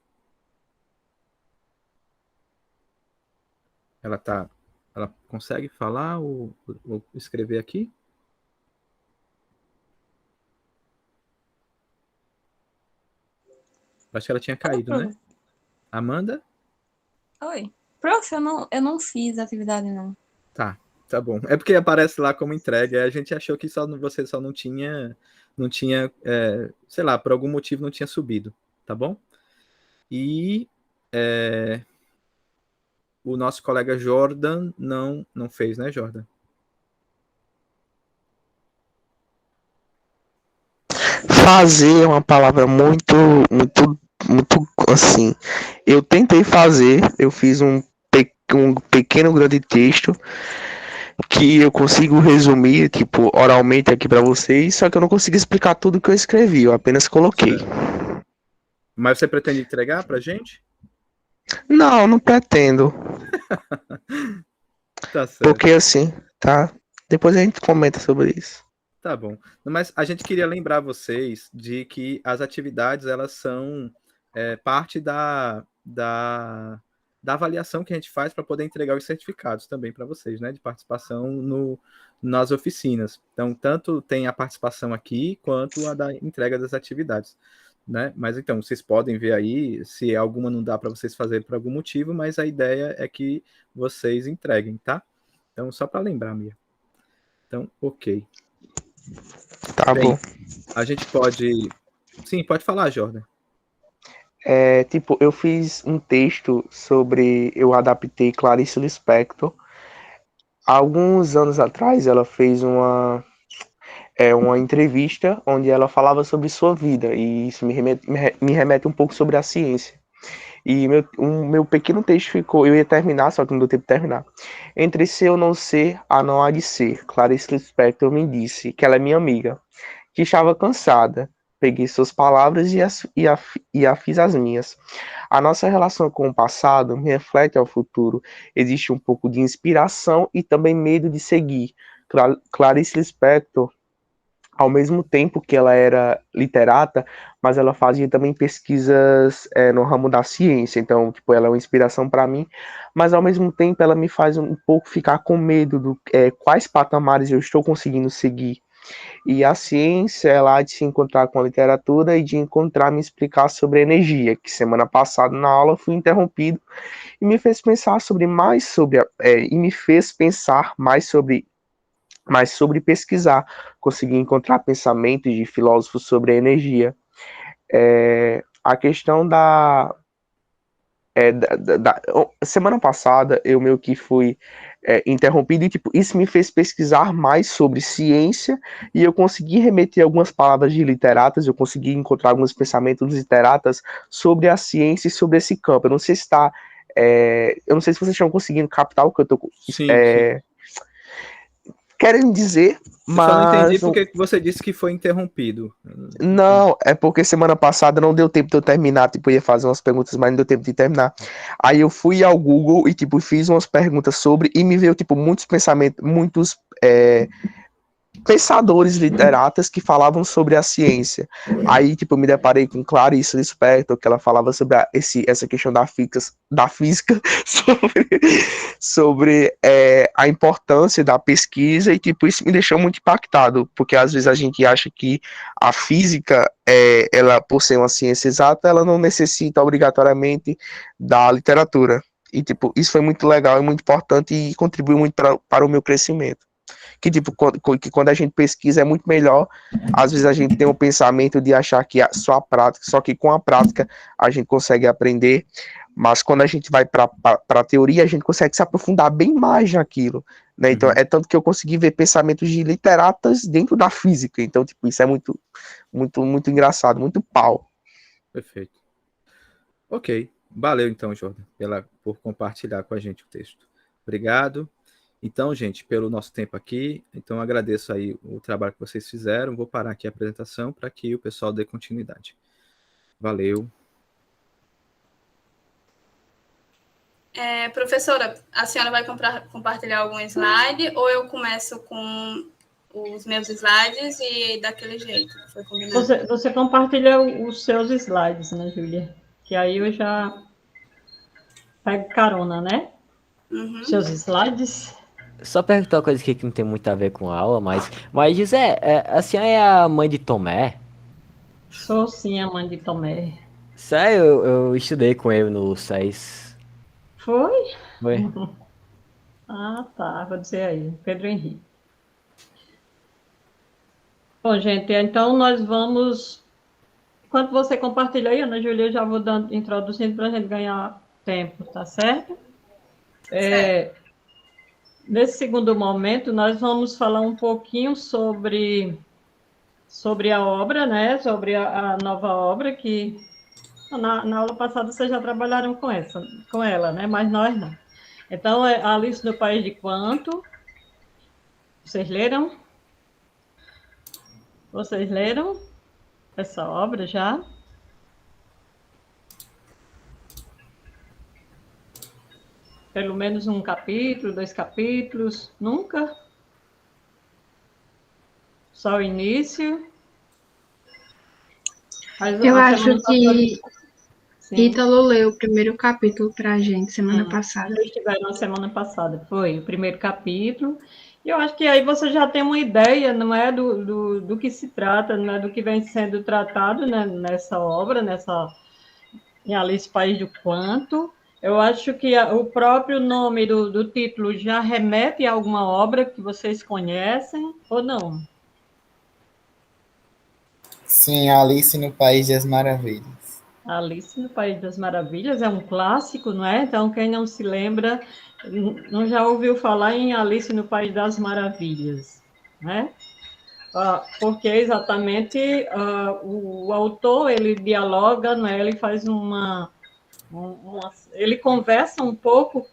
Ela consegue falar ou escrever aqui? Acho que ela tinha caído, né? Amanda? Oi. Prof, eu não fiz atividade, não. Tá bom. É porque aparece lá como entrega. A gente achou que você só não tinha, sei lá, por algum motivo não tinha subido, tá bom? E o nosso colega Jordan não fez, né, Jordan? Fazer é uma palavra muito assim. Eu tentei fazer, eu fiz um pequeno grande texto que eu consigo resumir, tipo, oralmente aqui para vocês, só que eu não consigo explicar tudo que eu escrevi, eu apenas coloquei. Mas você pretende entregar pra gente? Não pretendo. Tá certo. Porque assim, tá? Depois a gente comenta sobre isso. Tá bom. Mas a gente queria lembrar vocês de que as atividades, elas são parte da da avaliação que a gente faz para poder entregar os certificados também para vocês, né, de participação nas oficinas. Então, tanto tem a participação aqui, quanto a da entrega das atividades, né? Mas então, vocês podem ver aí, se alguma não dá para vocês fazerem por algum motivo, mas a ideia é que vocês entreguem, tá? Então, só para lembrar, Mia. Então, ok. Tá Bem, bom. a gente pode... Sim, pode falar, Jordan. Tipo, eu fiz um texto sobre... Eu adaptei Clarice Lispector. Há alguns anos atrás, ela fez uma entrevista onde ela falava sobre sua vida, e isso me remete um pouco sobre a ciência. E o meu pequeno texto ficou... Eu ia terminar, só que não deu tempo de terminar. Entre ser ou não ser, há não há de ser. Clarice Lispector me disse que ela é minha amiga, que estava cansada. Peguei suas palavras e a fiz as minhas. A nossa relação com o passado me reflete ao futuro. Existe um pouco de inspiração e também medo de seguir. Clarice Lispector, ao mesmo tempo que ela era literata, mas ela fazia também pesquisas no ramo da ciência. Então, tipo, ela é uma inspiração para mim, mas ao mesmo tempo ela me faz um pouco ficar com medo do quais patamares eu estou conseguindo seguir. E a ciência, ela há de se encontrar com a literatura e de encontrar me explicar sobre energia, que semana passada na aula fui interrompido e me fez pensar mais sobre pesquisar, consegui encontrar pensamentos de filósofos sobre a energia. A questão semana passada eu meio que fui interrompido e tipo, isso me fez pesquisar mais sobre ciência e eu consegui remeter algumas palavras de literatas, eu consegui encontrar alguns pensamentos de literatas sobre a ciência e sobre esse campo. Eu não sei se eu não sei se vocês estão conseguindo captar o que eu estou querendo dizer, mas... Eu só não entendi porque você disse que foi interrompido. Não, é porque semana passada não deu tempo de eu terminar, tipo, eu ia fazer umas perguntas, mas não deu tempo de terminar. Aí eu fui ao Google e, tipo, fiz umas perguntas sobre, e me veio, tipo, muitos pensamentos, muitos pensadores literatas que falavam sobre a ciência. Aí, tipo, eu me deparei com Clarice Lispector, que ela falava sobre essa questão da física sobre a importância da pesquisa, e, tipo, isso me deixou muito impactado, porque às vezes a gente acha que a física, ela, por ser uma ciência exata, ela não necessita obrigatoriamente da literatura. E, tipo, isso foi muito legal e muito importante e contribuiu muito para o meu crescimento. Que, tipo, quando a gente pesquisa é muito melhor. Às vezes a gente tem um pensamento de achar que só a prática, só que com a prática a gente consegue aprender, mas quando a gente vai para a teoria, a gente consegue se aprofundar bem mais naquilo, né? Então, é tanto que eu consegui ver pensamentos de literatas dentro da física. Então, tipo, isso é muito, muito, muito engraçado, muito pau. Perfeito. Ok. Valeu, então, Jordan, por compartilhar com a gente o texto. Obrigado. Então, gente, pelo nosso tempo aqui, então agradeço aí o trabalho que vocês fizeram. Vou parar aqui a apresentação para que o pessoal dê continuidade. Valeu. Professora, a senhora vai compartilhar algum slide ou eu começo com os meus slides e daquele jeito que foi combinado? Você compartilha os seus slides, né, Júlia? Que aí eu já pego carona, né? Uhum. Seus slides. Só perguntar uma coisa aqui que não tem muito a ver com a aula, mas José, a senhora é a mãe de Tomé? Sou sim a mãe de Tomé. Sério, eu estudei com ele no SES. Foi? Foi. Ah, tá. Vou dizer aí. Pedro Henrique. Bom, gente, então nós vamos... Enquanto você compartilha aí, Ana Júlia, eu já vou introduzindo para a gente ganhar tempo, tá certo? Nesse segundo momento, nós vamos falar um pouquinho sobre a obra, né? Sobre a nova obra que... Na aula passada vocês já trabalharam com ela, né? Mas nós não. Então, é Alice no País de Quanto. Vocês leram? Vocês leram essa obra já? Pelo menos um capítulo, 2 capítulos? Nunca? Só o início? Eu acho que... Sim. Ítalo leu o primeiro capítulo para a gente semana passada. Eles estiveram na semana passada, foi o primeiro capítulo. E eu acho que aí você já tem uma ideia, não é, do que se trata, não é, do que vem sendo tratado, né, nessa obra, em Alice País do Quanto. Eu acho que o próprio nome do título já remete a alguma obra que vocês conhecem, ou não? Sim, Alice no País das Maravilhas. Alice no País das Maravilhas é um clássico, não é? Então, quem não se lembra, não já ouviu falar em Alice no País das Maravilhas, né? Porque exatamente o autor, ele dialoga, não é? Ele faz ele conversa um pouco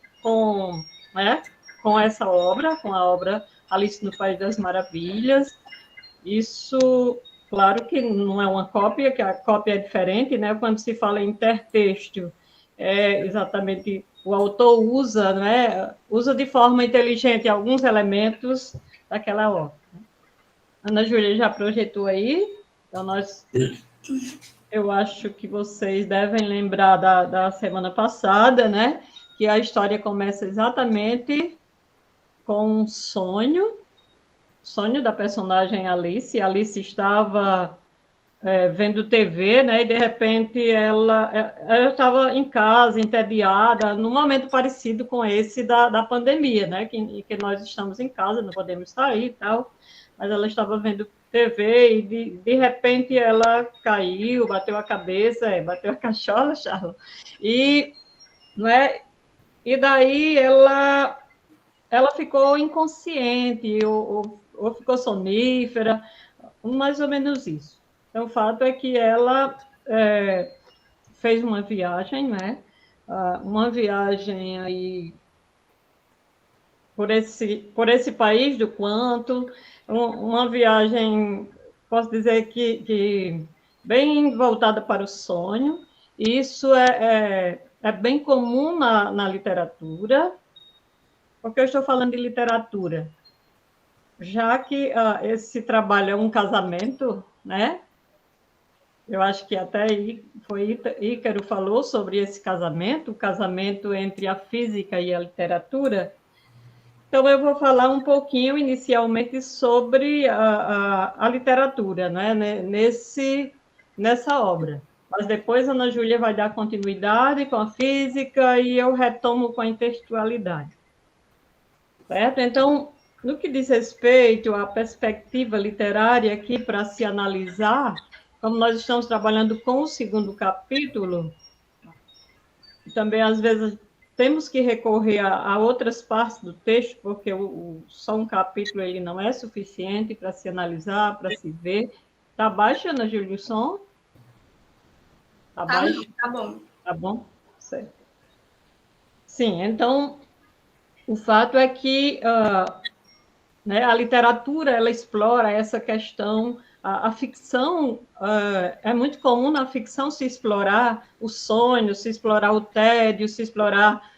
né, com essa obra, com a obra Alice no País das Maravilhas. Isso, claro que não é uma cópia, que a cópia é diferente, né? Quando se fala em intertexto, exatamente o autor usa, né? Usa de forma inteligente alguns elementos daquela obra. Ana Júlia já projetou aí, então eu acho que vocês devem lembrar da semana passada, né? Que a história começa exatamente com um sonho da personagem Alice. Alice estava vendo TV, né? E de repente ela estava em casa, entediada, num momento parecido com esse da pandemia, né? Que nós estamos em casa, não podemos sair e tal, mas ela estava vendo TV e de repente ela caiu, bateu a cabeça, bateu a cachola, Charla, não é? E daí ela ficou inconsciente ou ficou sonífera, mais ou menos isso. Então, o fato é que ela fez uma viagem, né? Uma viagem aí por esse país do Quanto, uma viagem, posso dizer que bem voltada para o sonho. Isso é bem comum na literatura. Por que eu estou falando de literatura? Já que esse trabalho é um casamento, né? Eu acho que até foi Ícaro falou sobre esse casamento, o casamento entre a física e a literatura. Então, eu vou falar um pouquinho, inicialmente, sobre a literatura, né? Nessa obra. Mas depois a Ana Júlia vai dar continuidade com a física e eu retomo com a intertextualidade. Certo? Então, no que diz respeito à perspectiva literária aqui para se analisar, como nós estamos trabalhando com o segundo capítulo, também às vezes temos que recorrer a outras partes do texto, porque só um capítulo ele não é suficiente para se analisar, para se ver. Está baixo, Ana Júlia, o som? Está baixo? Tá bom. Tá bom? Certo. Sim, então, o fato é que né, a literatura ela explora essa questão, a ficção, é muito comum na ficção se explorar o sonho, se explorar o tédio, se explorar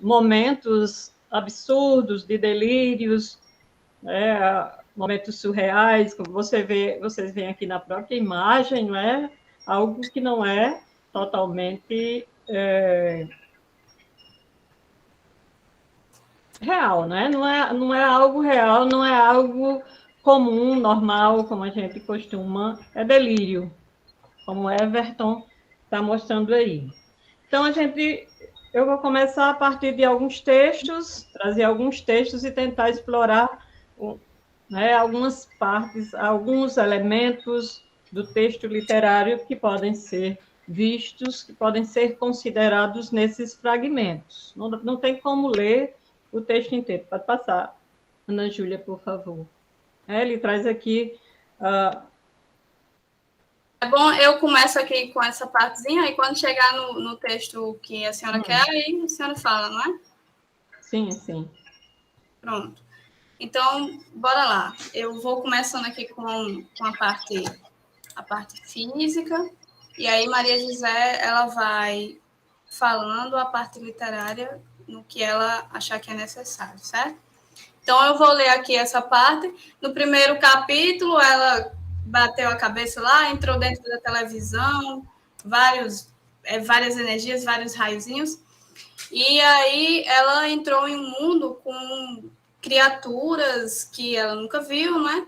momentos absurdos de delírios, né, momentos surreais, como vocês veem aqui na própria imagem, não é? Algo que não é totalmente real, né? Não é algo real, não é algo comum, normal, como a gente costuma, é delírio, como Everton está mostrando aí. Então, eu vou começar a partir de alguns textos, trazer alguns textos e tentar explorar né, algumas partes, alguns elementos do texto literário que podem ser vistos, que podem ser considerados nesses fragmentos. Não tem como ler o texto inteiro. Pode passar, Ana Júlia, por favor. Ele traz aqui... É bom, eu começo aqui com essa partezinha, e quando chegar no texto que a senhora quer, aí a senhora fala, não é? Sim, sim. Pronto. Então, bora lá. Eu vou começando aqui com a parte física, e aí Maria José, ela vai falando a parte literária no que ela achar que é necessário, certo? Então, eu vou ler aqui essa parte. No primeiro capítulo, ela bateu a cabeça lá, entrou dentro da televisão, vários várias energias, vários raiozinhos. E aí ela entrou em um mundo com criaturas que ela nunca viu, né?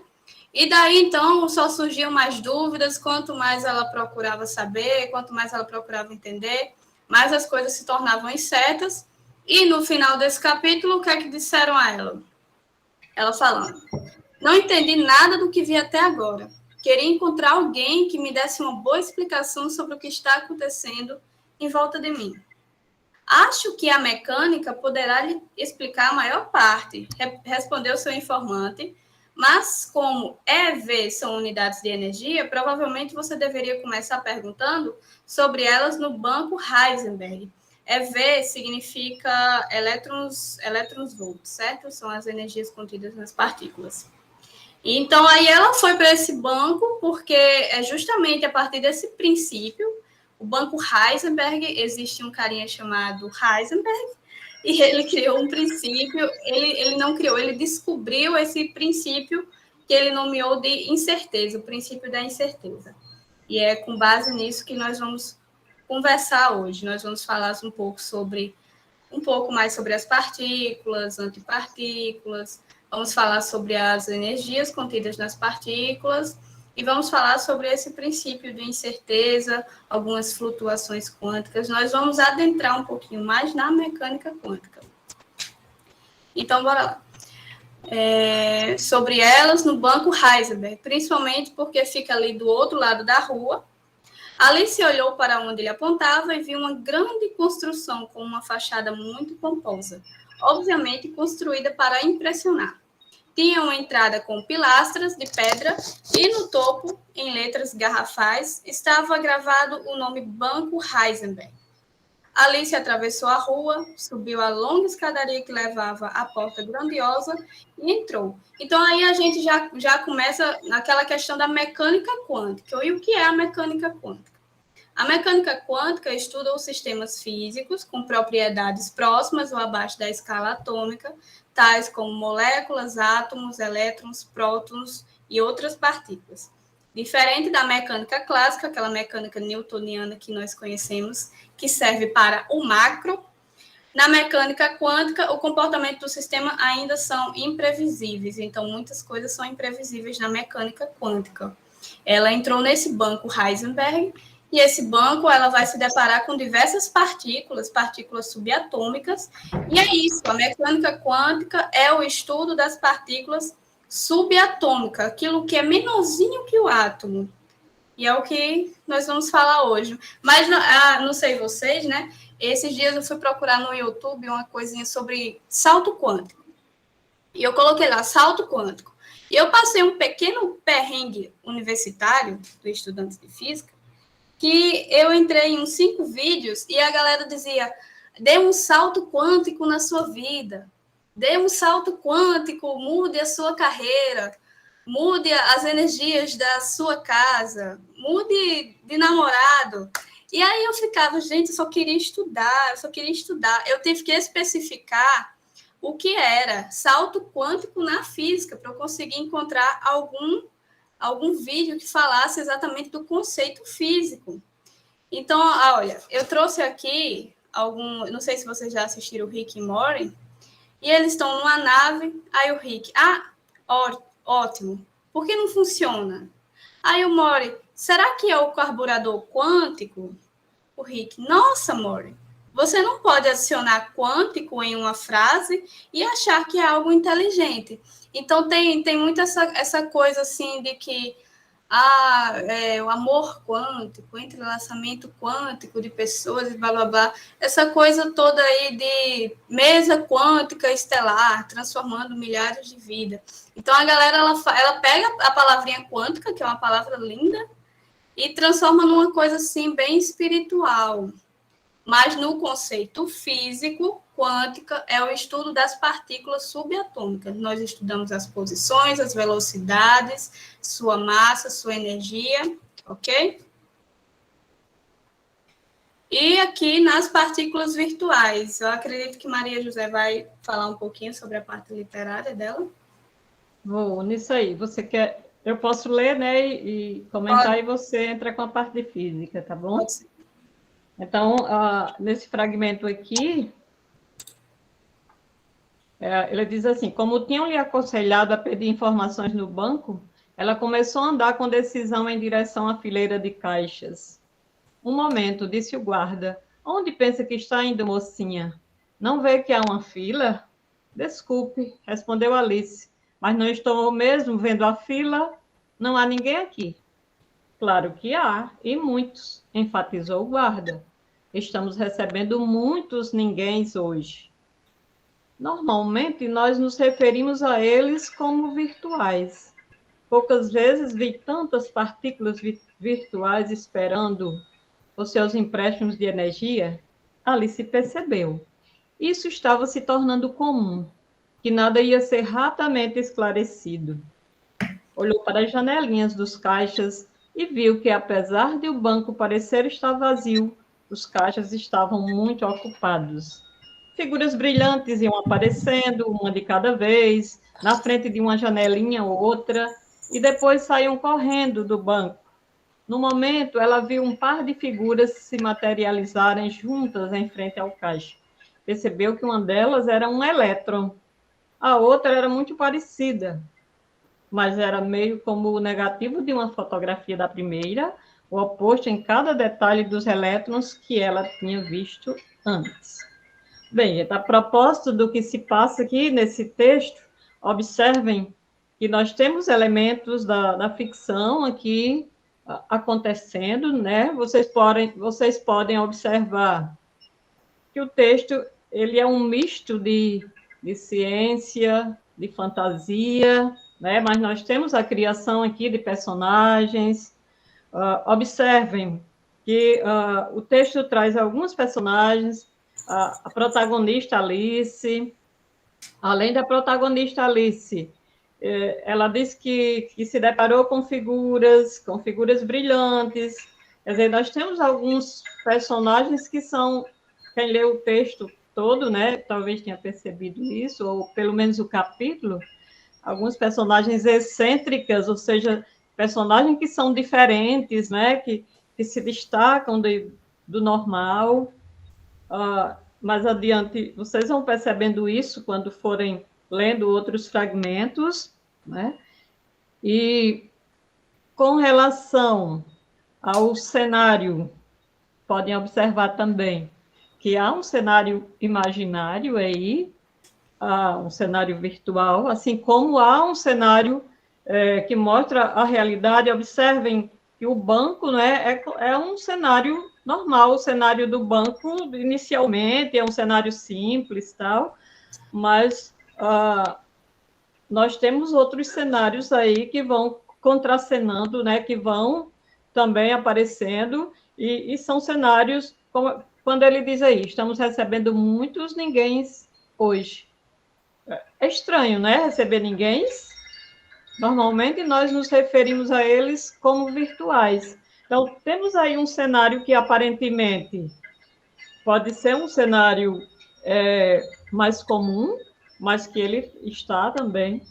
E daí, então, só surgiam mais dúvidas, quanto mais ela procurava saber, quanto mais ela procurava entender, mais as coisas se tornavam incertas. E no final desse capítulo, o que é que disseram a ela? Ela falando: não entendi nada do que vi até agora. Queria encontrar alguém que me desse uma boa explicação sobre o que está acontecendo em volta de mim. Acho que a mecânica poderá lhe explicar a maior parte, respondeu seu informante, mas como EV são unidades de energia, provavelmente você deveria começar perguntando sobre elas no banco Heisenberg. EV significa elétrons volts, certo? São as energias contidas nas partículas. Então, aí ela foi para esse banco, porque é justamente a partir desse princípio, o banco Heisenberg, existe um carinha chamado Heisenberg, e ele criou um princípio, ele não criou, ele descobriu esse princípio que ele nomeou de incerteza, o princípio da incerteza. E é com base nisso que nós vamos conversar hoje. Nós vamos falar um pouco mais sobre as partículas, antipartículas, vamos falar sobre as energias contidas nas partículas e vamos falar sobre esse princípio de incerteza, algumas flutuações quânticas. Nós vamos adentrar um pouquinho mais na mecânica quântica. Então, bora lá. Sobre elas no banco Heisenberg, principalmente porque fica ali do outro lado da rua. Alice olhou para onde ele apontava e viu uma grande construção com uma fachada muito pomposa, obviamente construída para impressionar. Tinha uma entrada com pilastras de pedra e no topo, em letras garrafais, estava gravado o nome Banco Heisenberg. Alice atravessou a rua, subiu a longa escadaria que levava à porta grandiosa e entrou. Então, aí a gente já começa naquela questão da mecânica quântica. E o que é a mecânica quântica? A mecânica quântica estuda os sistemas físicos com propriedades próximas ou abaixo da escala atômica, tais como moléculas, átomos, elétrons, prótons e outras partículas. Diferente da mecânica clássica, aquela mecânica newtoniana que nós conhecemos, que serve para o macro, na mecânica quântica, o comportamento do sistema ainda são imprevisíveis. Então, muitas coisas são imprevisíveis na mecânica quântica. Ela entrou nesse banco Heisenberg, e esse banco ela vai se deparar com diversas partículas subatômicas, e é isso, a mecânica quântica é o estudo das partículas subatômicas, aquilo que é menorzinho que o átomo, e é o que nós vamos falar hoje. Mas, não sei vocês, né? Esses dias eu fui procurar no YouTube uma coisinha sobre salto quântico, e eu coloquei lá, salto quântico, e eu passei um pequeno perrengue universitário do estudante de física, que eu entrei em uns 5 vídeos e a galera dizia: dê um salto quântico na sua vida, dê um salto quântico, mude a sua carreira, mude as energias da sua casa, mude de namorado. E aí eu ficava, gente, eu só queria estudar. Eu tive que especificar o que era salto quântico na física para eu conseguir encontrar algum vídeo que falasse exatamente do conceito físico. Então, olha, eu trouxe aqui não sei se vocês já assistiram o Rick e Morty, e eles estão numa nave, aí o Rick, ótimo, por que não funciona? Aí o Morty, será que é o carburador quântico? O Rick, nossa, Morty, você não pode adicionar quântico em uma frase e achar que é algo inteligente. Então, tem muito essa coisa, assim, de que o amor quântico, entrelaçamento quântico de pessoas e blá, blá, blá. Essa coisa toda aí de mesa quântica estelar, transformando milhares de vidas. Então, a galera, ela pega a palavrinha quântica, que é uma palavra linda, e transforma numa coisa, assim, bem espiritual. Mas no conceito físico, quântica é o estudo das partículas subatômicas. Nós estudamos as posições, as velocidades, sua massa, sua energia, ok? E aqui nas partículas virtuais, eu acredito que Maria José vai falar um pouquinho sobre a parte literária dela. Vou nisso aí. Você quer? Eu posso ler, né, e comentar, e você entra com a parte de física, tá bom? Pode ser. Então, nesse fragmento aqui, ele diz assim: como tinham lhe aconselhado a pedir informações no banco, ela começou a andar com decisão em direção à fileira de caixas. Um momento, disse o guarda. Onde pensa que está indo, mocinha? Não vê que há uma fila? Desculpe, respondeu Alice, mas não estou mesmo vendo a fila. Não há ninguém aqui. Claro que há, e muitos, enfatizou o guarda. Estamos recebendo muitos ninguéms hoje. Normalmente, nós nos referimos a eles como virtuais. Poucas vezes vi tantas partículas virtuais esperando os seus empréstimos de energia. Alice percebeu. Isso estava se tornando comum, que nada ia ser rapidamente esclarecido. Olhou para as janelinhas dos caixas e viu que, apesar de o banco parecer estar vazio, os caixas estavam muito ocupados. Figuras brilhantes iam aparecendo, uma de cada vez, na frente de uma janelinha ou outra, e depois saíam correndo do banco. No momento, ela viu um par de figuras se materializarem juntas em frente ao caixa. Percebeu que uma delas era um elétron, a outra era muito parecida, mas era meio como o negativo de uma fotografia da primeira, o oposto em cada detalhe dos elétrons que ela tinha visto antes. Bem, a propósito do que se passa aqui nesse texto, observem que nós temos elementos da ficção aqui acontecendo, né? Vocês podem observar que o texto ele é um misto de ciência, de fantasia, né? Mas nós temos a criação aqui de personagens. Observem que o texto traz alguns personagens, a protagonista Alice. Além da protagonista Alice, ela diz que se deparou com figuras brilhantes. Quer dizer, nós temos alguns personagens que são, quem lê o texto todo, né, talvez tenha percebido isso, ou pelo menos o capítulo, alguns personagens excêntricas, ou seja, personagens que são diferentes, né, que se destacam do normal. Mais adiante, vocês vão percebendo isso quando forem lendo outros fragmentos, né? E com relação ao cenário, podem observar também que há um cenário imaginário aí, há um cenário virtual, assim como há um cenário que mostra a realidade. Observem que o banco, né, é um cenário normal, o cenário do banco, inicialmente, é um cenário simples, tal, mas nós temos outros cenários aí que vão contracenando, né, que vão também aparecendo, e são cenários, como, quando ele diz aí, estamos recebendo muitos ninguéms hoje. É estranho, né, receber ninguéms. Normalmente, nós nos referimos a eles como virtuais. Então, temos aí um cenário que, aparentemente, pode ser um cenário mais comum, mas que ele está também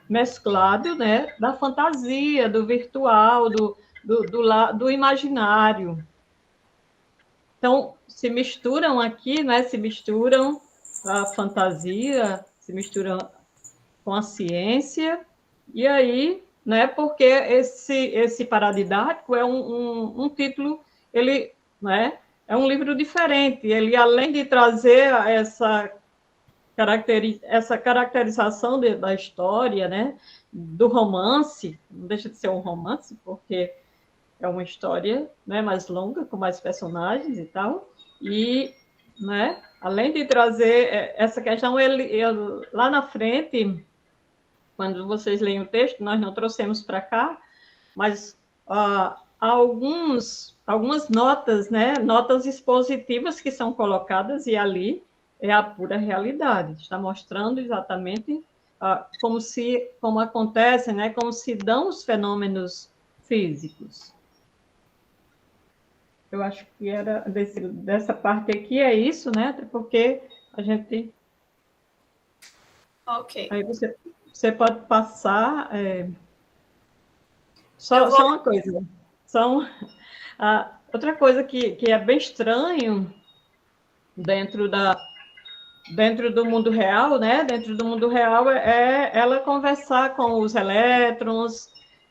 mesclado, né, da fantasia, do virtual, do imaginário. Então, se misturam aqui, né, se misturam a fantasia, se misturam com a ciência, e aí, né, porque esse paradidático é um título, ele, né, é um livro diferente, ele, além de trazer essa caracterização da história, né, do romance, não deixa de ser um romance, porque é uma história, né, mais longa, com mais personagens e tal, e, né, além de trazer essa questão, ele lá na frente, quando vocês leem o texto, nós não trouxemos para cá, mas há algumas notas, né, notas expositivas que são colocadas, e ali é a pura realidade, está mostrando exatamente como acontece, né, como se dão os fenômenos físicos. Eu acho que era dessa parte aqui, é isso, né, até porque a gente... Ok. Aí você pode passar... Só uma coisa, Outra coisa que é bem estranho dentro do mundo real, né? Dentro do mundo real é ela conversar com os elétrons.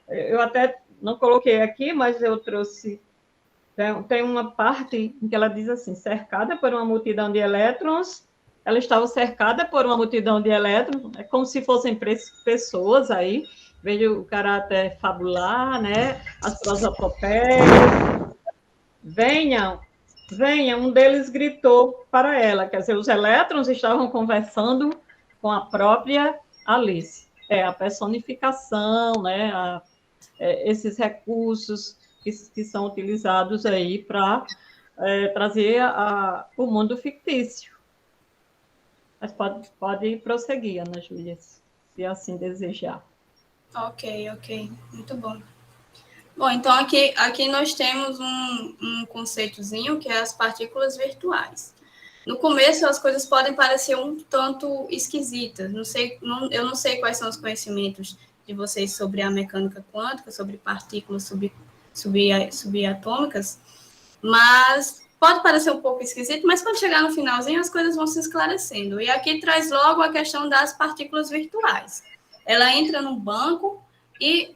Eu até não coloquei aqui, mas eu trouxe. Tem uma parte em que ela diz assim: cercada por uma multidão de elétrons. Ela estava cercada por uma multidão de elétrons, é como se fossem pessoas aí. Veja o caráter fabular, né? As prosopopeias. Venham, um deles gritou para ela, quer dizer, os elétrons estavam conversando com a própria Alice. É a personificação, né? Esses recursos que são utilizados aí para trazer o mundo fictício. Mas pode prosseguir, Ana Júlia, se assim desejar. Ok, muito bom. Bom, então aqui nós temos um conceitozinho que é as partículas virtuais. No começo as coisas podem parecer um tanto esquisitas. Eu não sei quais são os conhecimentos de vocês sobre a mecânica quântica, sobre partículas subatômicas, mas pode parecer um pouco esquisito, mas quando chegar no finalzinho as coisas vão se esclarecendo. E aqui traz logo a questão das partículas virtuais. Ela entra no banco e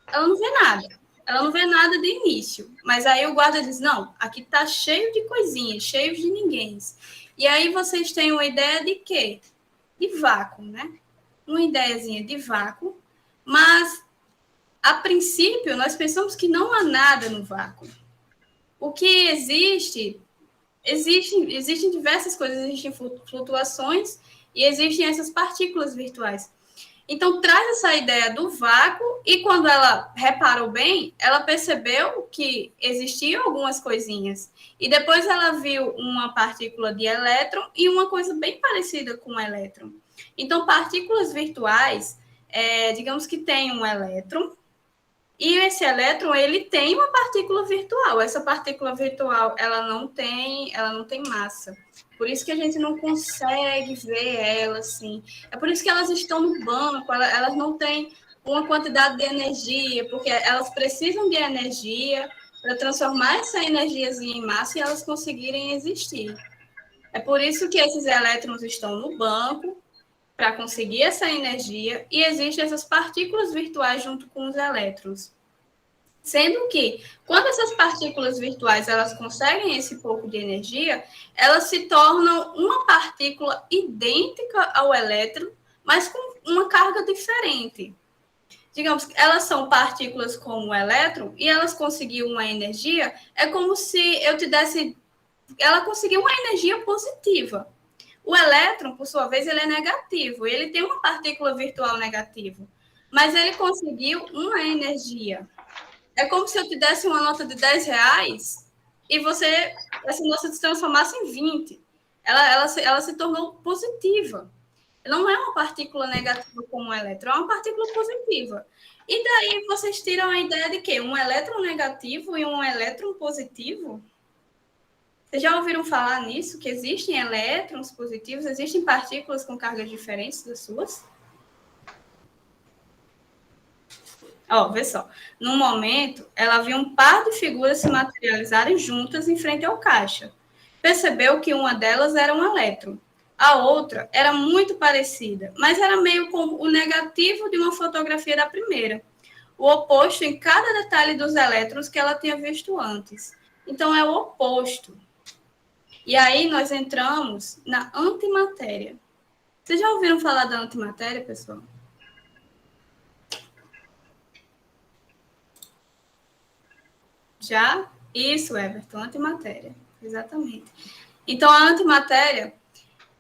ela não vê nada. Ela não vê nada de início, mas aí o guarda diz, não, aqui está cheio de coisinhas, cheio de ninguéms. E aí vocês têm uma ideia de quê? De vácuo, né? Uma ideiazinha de vácuo, mas, a princípio, nós pensamos que não há nada no vácuo. O que existem diversas coisas, existem flutuações e existem essas partículas virtuais. Então, traz essa ideia do vácuo e quando ela reparou bem, ela percebeu que existiam algumas coisinhas. E depois ela viu uma partícula de elétron e uma coisa bem parecida com o elétron. Então, partículas virtuais, digamos que tem um elétron e esse elétron, ele tem uma partícula virtual. Essa partícula virtual, ela não tem massa. Por isso que a gente não consegue ver ela assim. É por isso que elas estão no banco, elas não têm uma quantidade de energia, porque elas precisam de energia para transformar essa energiazinha em massa e elas conseguirem existir. É por isso que esses elétrons estão no banco, para conseguir essa energia, e existem essas partículas virtuais junto com os elétrons. Sendo que, quando essas partículas virtuais elas conseguem esse pouco de energia, elas se tornam uma partícula idêntica ao elétron, mas com uma carga diferente. Digamos que elas são partículas como o elétron, e elas conseguiram uma energia, é como se eu te desse... Ela conseguiu uma energia positiva. O elétron, por sua vez, ele é negativo, ele tem uma partícula virtual negativa, mas ele conseguiu uma energia. É como se eu te desse uma nota de R$10 e essa nota se transformasse em 20. Ela se tornou positiva. Não é uma partícula negativa como um elétron, é uma partícula positiva. E daí vocês tiram a ideia de quê? Um elétron negativo e um elétron positivo? Vocês já ouviram falar nisso? Que existem elétrons positivos, existem partículas com cargas diferentes das suas? Vê só. No momento, ela viu um par de figuras se materializarem juntas em frente ao caixa. Percebeu que uma delas era um elétron. A outra era muito parecida, mas era meio como o negativo de uma fotografia da primeira. O oposto em cada detalhe dos elétrons que ela tinha visto antes. Então, é o oposto. E aí nós entramos na antimatéria. Vocês já ouviram falar da antimatéria, pessoal? Já? Isso, Everton, antimatéria. Exatamente. Então, a antimatéria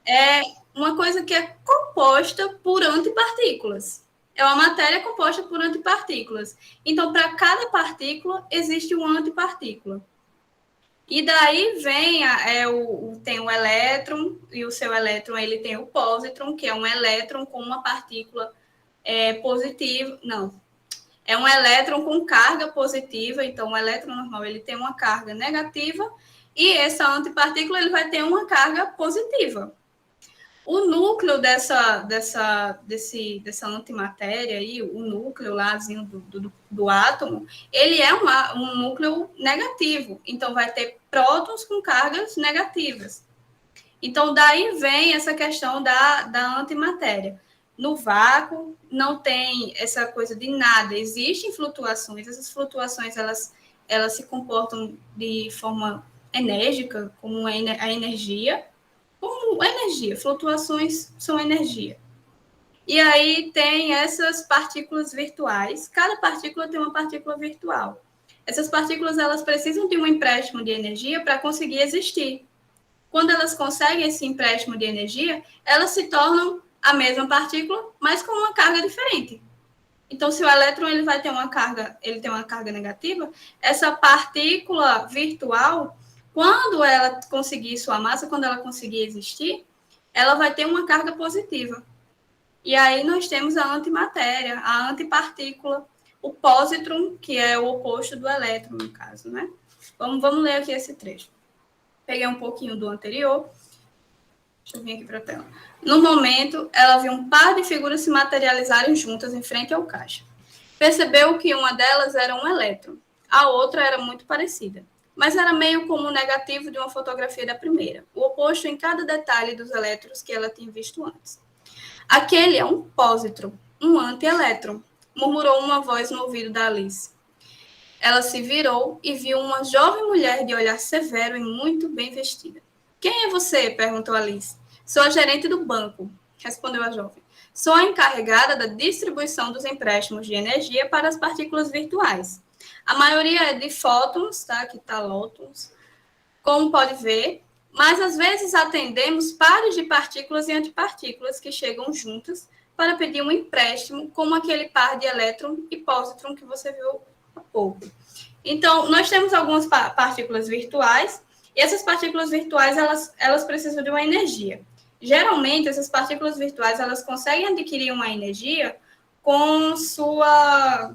é uma coisa que é composta por antipartículas. É uma matéria composta por antipartículas. Então, para cada partícula, existe uma antipartícula. E daí vem tem o elétron, e o seu elétron ele tem o pósitron, que é um elétron com uma partícula positiva. Não, é um elétron com carga positiva. Então, o elétron normal ele tem uma carga negativa, e essa antipartícula ele vai ter uma carga positiva. O núcleo dessa antimatéria aí, o núcleo lázinho do átomo, ele é um núcleo negativo. Então, vai ter prótons com cargas negativas. Então, daí vem essa questão da antimatéria. No vácuo, não tem essa coisa de nada. Existem flutuações. Essas flutuações, elas se comportam de forma enérgica, como a energia. Como energia, flutuações são energia. E aí tem essas partículas virtuais. Cada partícula tem uma partícula virtual. Essas partículas, elas precisam de um empréstimo de energia para conseguir existir. Quando elas conseguem esse empréstimo de energia, elas se tornam a mesma partícula, mas com uma carga diferente. Então, se o elétron ele tem uma carga negativa, essa partícula virtual, quando ela conseguir sua massa, quando ela conseguir existir, ela vai ter uma carga positiva. E aí nós temos a antimatéria, a antipartícula, o pósitron, que é o oposto do elétron, no caso, né? Vamos ler aqui esse trecho. Peguei um pouquinho do anterior. Deixa eu vir aqui para a tela. No momento, ela viu um par de figuras se materializarem juntas em frente ao caixa. Percebeu que uma delas era um elétron, a outra era muito parecida, mas era meio como o negativo de uma fotografia da primeira, o oposto em cada detalhe dos elétrons que ela tinha visto antes. Aquele é um pósitron, um antielétron, murmurou uma voz no ouvido da Alice. Ela se virou e viu uma jovem mulher de olhar severo e muito bem vestida. Quem é você? Perguntou Alice. Sou a gerente do banco, respondeu a jovem. Sou a encarregada da distribuição dos empréstimos de energia para as partículas virtuais. A maioria é de fótons, tá? Aqui está lótons, como pode ver, mas às vezes atendemos pares de partículas e antipartículas que chegam juntas para pedir um empréstimo, como aquele par de elétron e pósitron que você viu há pouco. Então, nós temos algumas partículas virtuais, e essas partículas virtuais, elas precisam de uma energia. Geralmente, essas partículas virtuais, elas conseguem adquirir uma energia com sua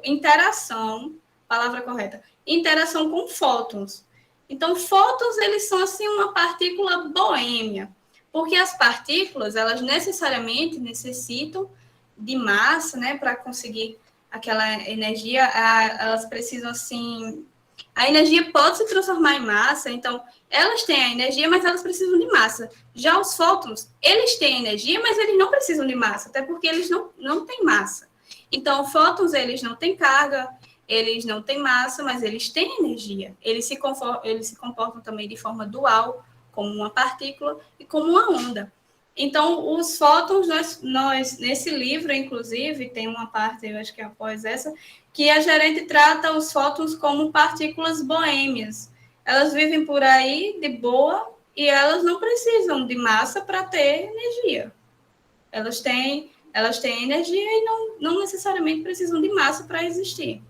interação, palavra correta, interação com fótons. Então, fótons, eles são, assim, uma partícula boêmia, porque as partículas, elas necessariamente necessitam de massa, né, para conseguir aquela energia, elas precisam, assim... A energia pode se transformar em massa, então, elas têm a energia, mas elas precisam de massa. Já os fótons, eles têm energia, mas eles não precisam de massa, até porque eles não têm massa. Então, fótons, eles não têm carga, eles não têm massa, mas eles têm energia. Eles se comportam também de forma dual, como uma partícula e como uma onda. Então, os fótons, nós nesse livro, inclusive, tem uma parte, eu acho que é após essa, que a gerente trata os fótons como partículas boêmias. Elas vivem por aí de boa e elas não precisam de massa para ter energia. Elas têm energia e não necessariamente precisam de massa para existir.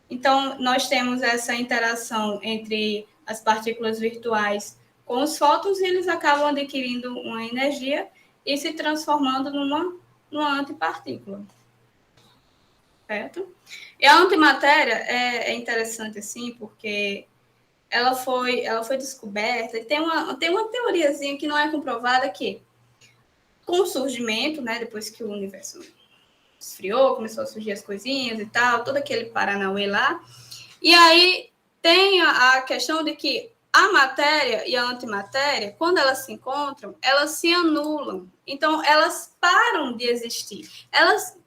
Então, nós temos essa interação entre as partículas virtuais com os fótons e eles acabam adquirindo uma energia e se transformando numa antipartícula. Certo? E a antimatéria é interessante, assim, porque ela foi descoberta e tem uma teoriazinha que não é comprovada que, com o surgimento, né, depois que o universo esfriou, começou a surgir as coisinhas e tal, todo aquele paranauê lá, e aí tem a questão de que a matéria e a antimatéria, quando elas se encontram, elas se anulam. Então, elas param de existir. Elas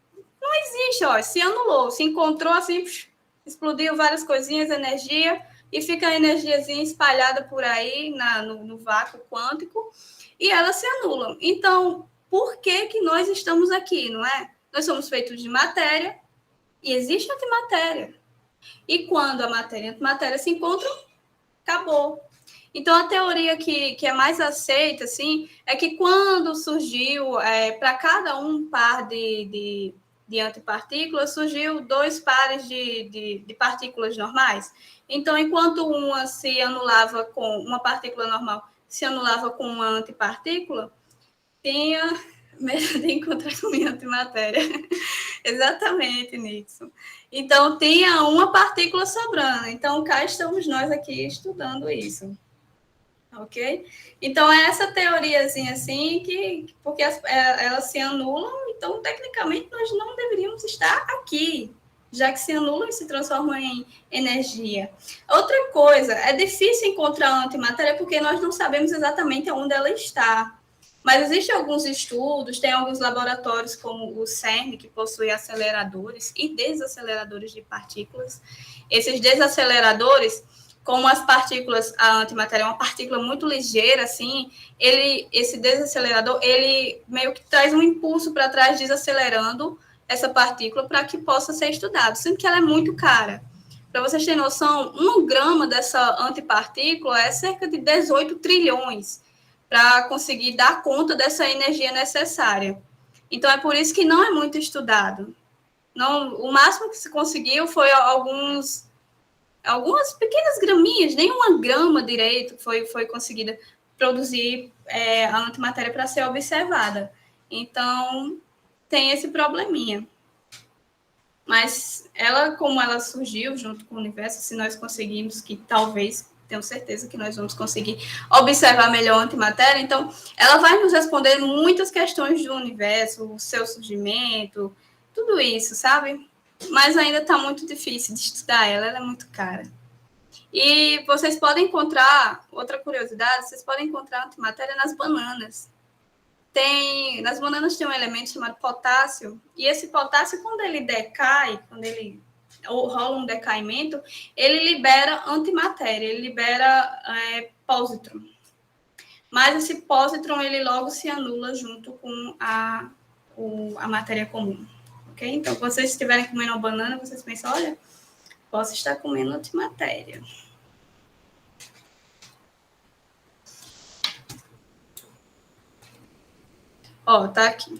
não existem, ó, se anulou, se encontrou assim, explodiu várias coisinhas, energia, e fica a energiazinha espalhada por aí no vácuo quântico, e elas se anulam. Então, por que nós estamos aqui, não é? Nós somos feitos de matéria, e existe antimatéria. E quando a matéria e a antimatéria se encontram, acabou. Então, a teoria que é mais aceita, assim, é que quando surgiu, para cada um par de antipartículas, surgiu 2 pares de partículas normais. Então, enquanto uma se anulava com uma partícula normal, se anulava com uma antipartícula, tinha medo de encontrar com minha antimatéria. Exatamente, Nixon. Então, tinha uma partícula sobrando. Então, cá estamos nós aqui estudando isso. ok? Então, é essa teoriazinha assim, porque elas se anulam, então, tecnicamente, nós não deveríamos estar aqui, já que se anulam e se transformam em energia. Outra coisa, é difícil encontrar a antimatéria porque nós não sabemos exatamente onde ela está. Mas existem alguns estudos, tem alguns laboratórios como o CERN, que possui aceleradores e desaceleradores de partículas. Esses desaceleradores, como as partículas, a antimatéria é uma partícula muito ligeira, assim, esse desacelerador, ele meio que traz um impulso para trás, desacelerando essa partícula para que possa ser estudado, sendo que ela é muito cara. Para vocês terem noção, 1 grama dessa antipartícula é cerca de 18 trilhões para conseguir dar conta dessa energia necessária. Então, é por isso que não é muito estudado. Não, o máximo que se conseguiu foi algumas pequenas graminhas, nem 1 grama direito foi conseguida produzir a antimatéria para ser observada. Então, tem esse probleminha. Mas como ela surgiu junto com o universo, se nós conseguimos, que talvez, tenho certeza que nós vamos conseguir observar melhor a antimatéria, então ela vai nos responder muitas questões do universo, o seu surgimento, tudo isso, sabe? Mas ainda está muito difícil de estudar ela é muito cara. E vocês podem encontrar, outra curiosidade, vocês podem encontrar antimatéria nas bananas. Nas bananas tem um elemento chamado potássio, e esse potássio, quando ele decai, ou rola um decaimento, ele libera antimatéria, ele libera pósitron. Mas esse pósitron, ele logo se anula junto com a matéria comum. Ok? Então, quando vocês estiverem comendo uma banana, vocês pensam, olha, posso estar comendo antimatéria. Ó, tá aqui.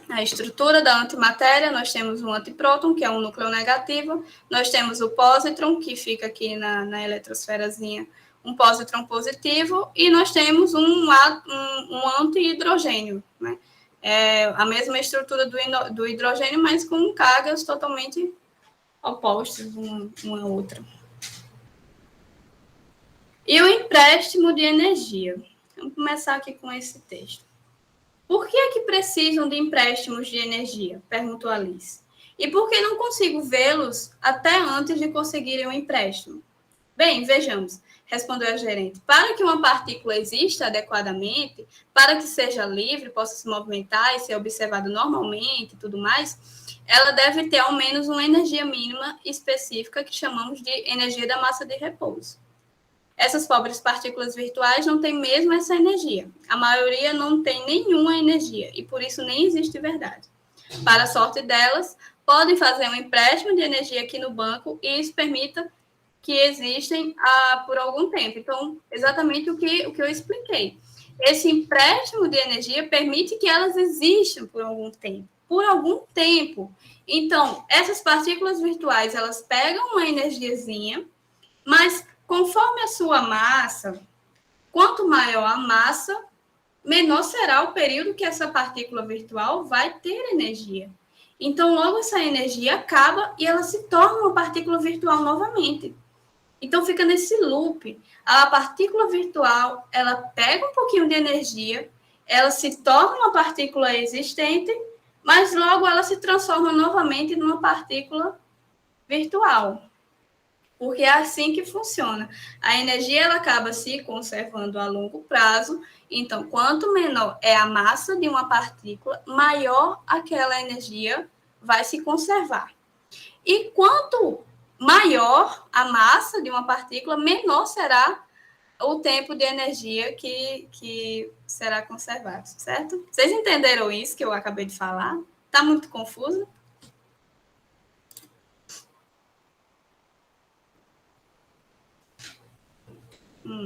A estrutura da antimatéria, nós temos um antipróton, que é um núcleo negativo, nós temos o pósitron, que fica aqui na eletrosferazinha, um pósitron positivo, e nós temos um antihidrogênio, né? É a mesma estrutura do hidrogênio, mas com cargas totalmente opostas uma à outra. E o empréstimo de energia. Vamos começar aqui com esse texto. Por que é que precisam de empréstimos de energia? Perguntou Alice. E por que não consigo vê-los até antes de conseguirem um empréstimo? Bem, vejamos, respondeu a gerente. Para que uma partícula exista adequadamente, para que seja livre, possa se movimentar e ser observada normalmente e tudo mais, ela deve ter ao menos uma energia mínima específica que chamamos de energia da massa de repouso. Essas pobres partículas virtuais não têm mesmo essa energia. A maioria não tem nenhuma energia e, por isso, nem existe verdade. Para a sorte delas, podem fazer um empréstimo de energia aqui no banco e isso permita que existem por algum tempo. Então, exatamente o que eu expliquei. Esse empréstimo de energia permite que elas existam por algum tempo. Por algum tempo. Então, essas partículas virtuais, elas pegam uma energiazinha, mas conforme a sua massa, quanto maior a massa, menor será o período que essa partícula virtual vai ter energia. Então, logo essa energia acaba e ela se torna uma partícula virtual novamente. Então, fica nesse loop. A partícula virtual, ela pega um pouquinho de energia, ela se torna uma partícula existente, mas logo ela se transforma novamente numa partícula virtual. Porque é assim que funciona. A energia ela acaba se conservando a longo prazo. Então, quanto menor é a massa de uma partícula, maior aquela energia vai se conservar. E quanto maior a massa de uma partícula, menor será o tempo de energia que será conservado, certo? Vocês entenderam isso que eu acabei de falar? Está muito confuso?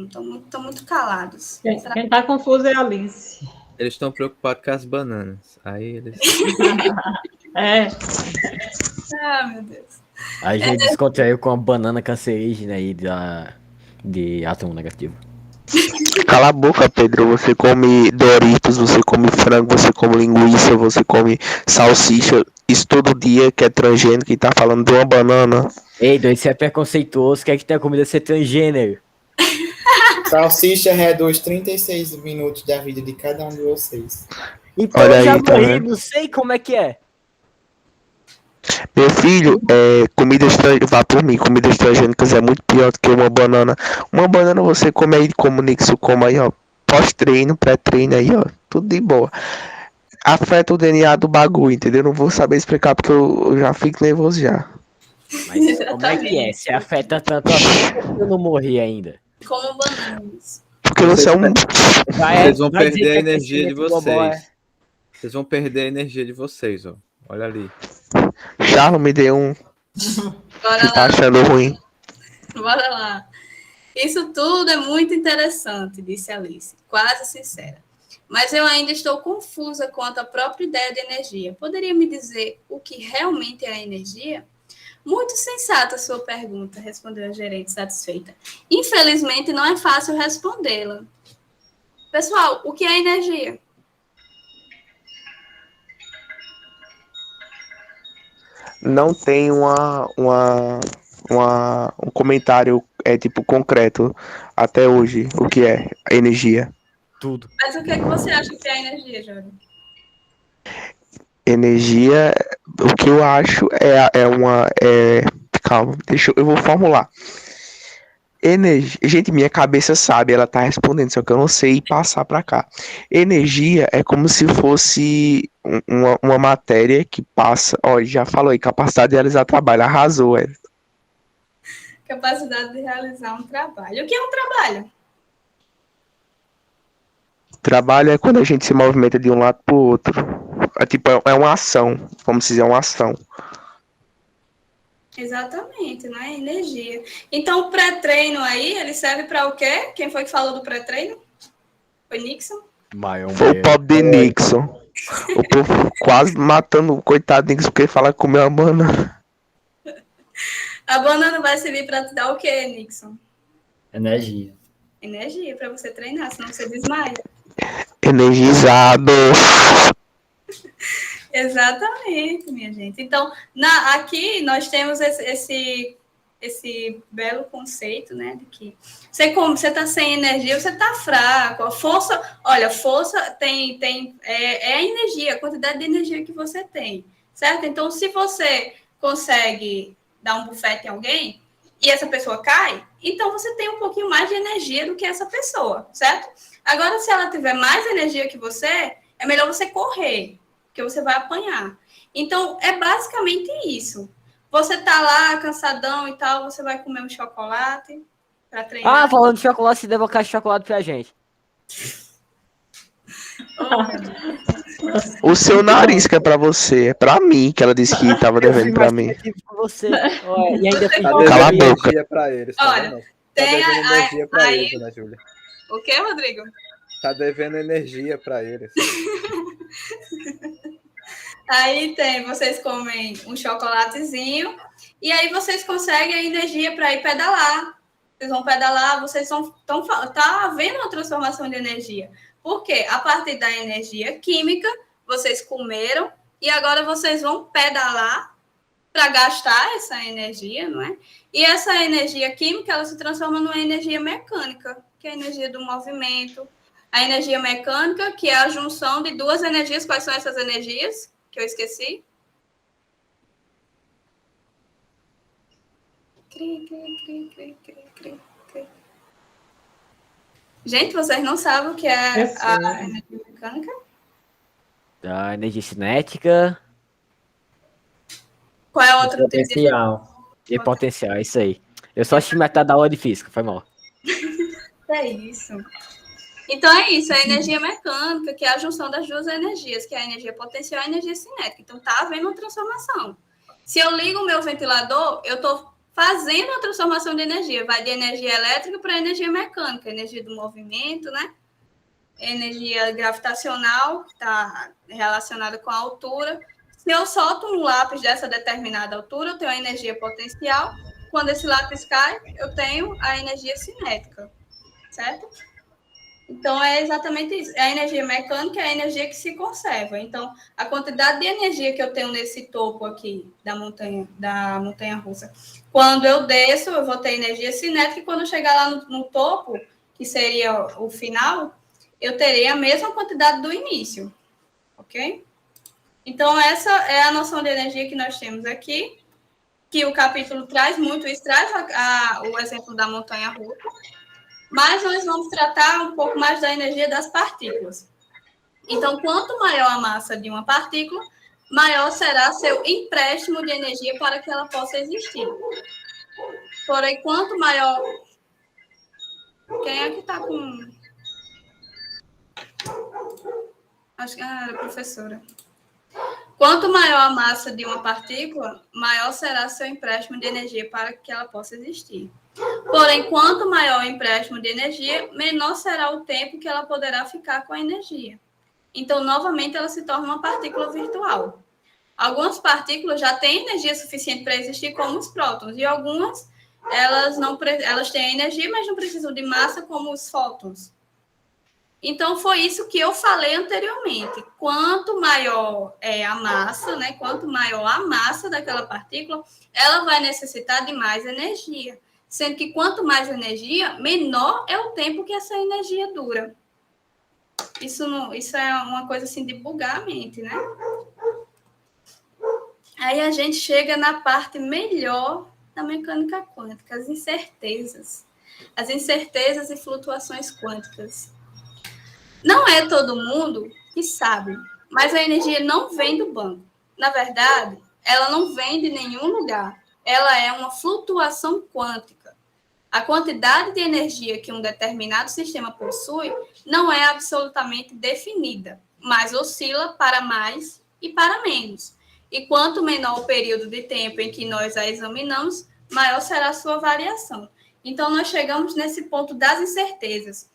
Estão muito calados. Quem está confuso é a Alice. Eles estão preocupados com as bananas. Aí eles... Ah, meu Deus. A gente descontraiu com a banana cancerígena aí de átomo negativo. Cala a boca, Pedro. Você come Doritos, você come frango, você come linguiça, você come salsicha. Isso todo dia que é transgênero, que tá falando de uma banana. Ei, doido, você é preconceituoso, quer que tenha comida ser transgênero? Salsicha reduz 36 minutos da vida de cada um de vocês. Então Olha eu já aí, tá morri, vendo? não sei como é que é. Meu filho, comida estrangeira, vá por mim, comida transgênicas é muito pior do que uma banana. Uma banana você come aí, como o Nixon come aí, ó. Pós-treino, pré-treino aí, ó. Tudo de boa. Afeta o DNA do bagulho, entendeu? Não vou saber explicar porque eu já fico nervoso já. Mas como é que é? Se afeta tanto assim, por que eu não morri ainda? Como bananas. Porque você é um. Vocês vão vai dizer perder que a é energia de crescimento global, vocês. Vocês vão perder a energia de vocês, ó. Olha ali. Charlo me deu um. Bora Que tá lá, achando ruim. bora lá. Isso tudo é muito interessante, disse Alice, quase sincera. Mas eu ainda estou confusa quanto à própria ideia de energia. Poderia me dizer o que realmente é a energia? Muito sensata a sua pergunta, respondeu a gerente satisfeita. Infelizmente, não é fácil respondê-la. Pessoal, o que é energia? Não tem um comentário tipo concreto até hoje. O que é a energia? Tudo. Mas o que é que você acha que é energia, Júlio? Energia, o que eu acho calma, eu vou formular. Energia, gente, minha cabeça sabe, ela tá respondendo, só que eu não sei passar pra cá. Energia é como se fosse uma matéria que passa, ó, já falou aí, capacidade de realizar trabalho, arrasou, Capacidade de realizar um trabalho. O que é um trabalho? Trabalho é quando a gente se movimenta de um lado pro outro. É uma ação, vamos dizer, uma ação. Exatamente, não é energia. Então, o pré-treino aí, ele serve para o quê? Quem foi que falou do pré-treino? Foi Nixon? Foi o pobre de Nixon. O povo quase matando o coitado de Nixon porque ele fala que comeu uma banana. A banana vai servir para te dar o quê, Nixon? Energia. Energia, para você treinar, senão você desmaia. Energizado. Exatamente, minha gente. Então, aqui nós temos esse belo conceito, né, de que você está sem energia, você está fraco. A força, olha, força é a energia, a quantidade de energia que você tem, certo? Então, se você consegue dar um bufete em alguém e essa pessoa cai, então você tem um pouquinho mais de energia do que essa pessoa, certo? Agora, se ela tiver mais energia que você, é melhor você correr, porque você vai apanhar. Então, é basicamente isso. Você tá lá, cansadão e tal, você vai comer um chocolate para treinar. Ah, falando de chocolate, você deu uma caixa de chocolate pra gente. O seu nariz que é pra você, é pra mim, que ela disse que tava devendo pra mim. Com você. Olha, e ainda Tá Cala a devendo boca. energia pra eles, tá Olha, vendo? Tá tem devendo energia pra aí... eles, né, Júlia? O que, Rodrigo? Tá devendo energia pra eles. Aí vocês comem um chocolatezinho e aí vocês conseguem a energia para ir pedalar. Vocês vão pedalar, vocês tá havendo uma transformação de energia. Por quê? A partir da energia química, vocês comeram e agora vocês vão pedalar para gastar essa energia, não é? E essa energia química, ela se transforma numa energia mecânica, que é a energia do movimento. A energia mecânica, que é a junção de duas energias. Quais são essas energias? Que eu esqueci. Gente, vocês não sabem o que é a energia mecânica? A energia cinética. Qual é o outro Potencial. E potencial, é isso aí. Eu só assisti metade da aula de física, foi mal. É isso. Então é isso, a energia mecânica, que é a junção das duas energias, que é a energia potencial e a energia cinética. Então tá havendo uma transformação. Se eu ligo o meu ventilador, eu estou fazendo uma transformação de energia. Vai de energia elétrica para energia mecânica, energia do movimento, né? Energia gravitacional, que está relacionada com a altura. Se eu solto um lápis dessa determinada altura, eu tenho a energia potencial. Quando esse lápis cai, eu tenho a energia cinética, certo? Então, é exatamente isso. A energia mecânica é a energia que se conserva. Então, a quantidade de energia que eu tenho nesse topo aqui da montanha russa, quando eu desço, eu vou ter energia cinética, e quando eu chegar lá no topo, que seria o final, eu terei a mesma quantidade do início, ok? Então, essa é a noção de energia que nós temos aqui, que o capítulo traz muito isso, traz o exemplo da montanha-russa, mas nós vamos tratar um pouco mais da energia das partículas. Então, quanto maior a massa de uma partícula, maior será seu empréstimo de energia para que ela possa existir. Porém, quanto maior... Quem é que está com... Acho que era a professora. Quanto maior a massa de uma partícula, maior será seu empréstimo de energia para que ela possa existir. Porém, quanto maior o empréstimo de energia, menor será o tempo que ela poderá ficar com a energia. Então, novamente, ela se torna uma partícula virtual. Algumas partículas já têm energia suficiente para existir, como os prótons, e algumas elas têm energia, mas não precisam de massa, como os fótons. Então, foi isso que eu falei anteriormente. Quanto maior é a massa, né? Quanto maior a massa daquela partícula, ela vai necessitar de mais energia. Sendo que quanto mais energia, menor é o tempo que essa energia dura. Isso é uma coisa assim de bugar a mente, né? Aí a gente chega na parte melhor da mecânica quântica, as incertezas. As incertezas e flutuações quânticas. Não é todo mundo que sabe, mas a energia não vem do banco. Na verdade, ela não vem de nenhum lugar. Ela é uma flutuação quântica. A quantidade de energia que um determinado sistema possui não é absolutamente definida, mas oscila para mais e para menos. E quanto menor o período de tempo em que nós a examinamos, maior será a sua variação. Então, nós chegamos nesse ponto das incertezas.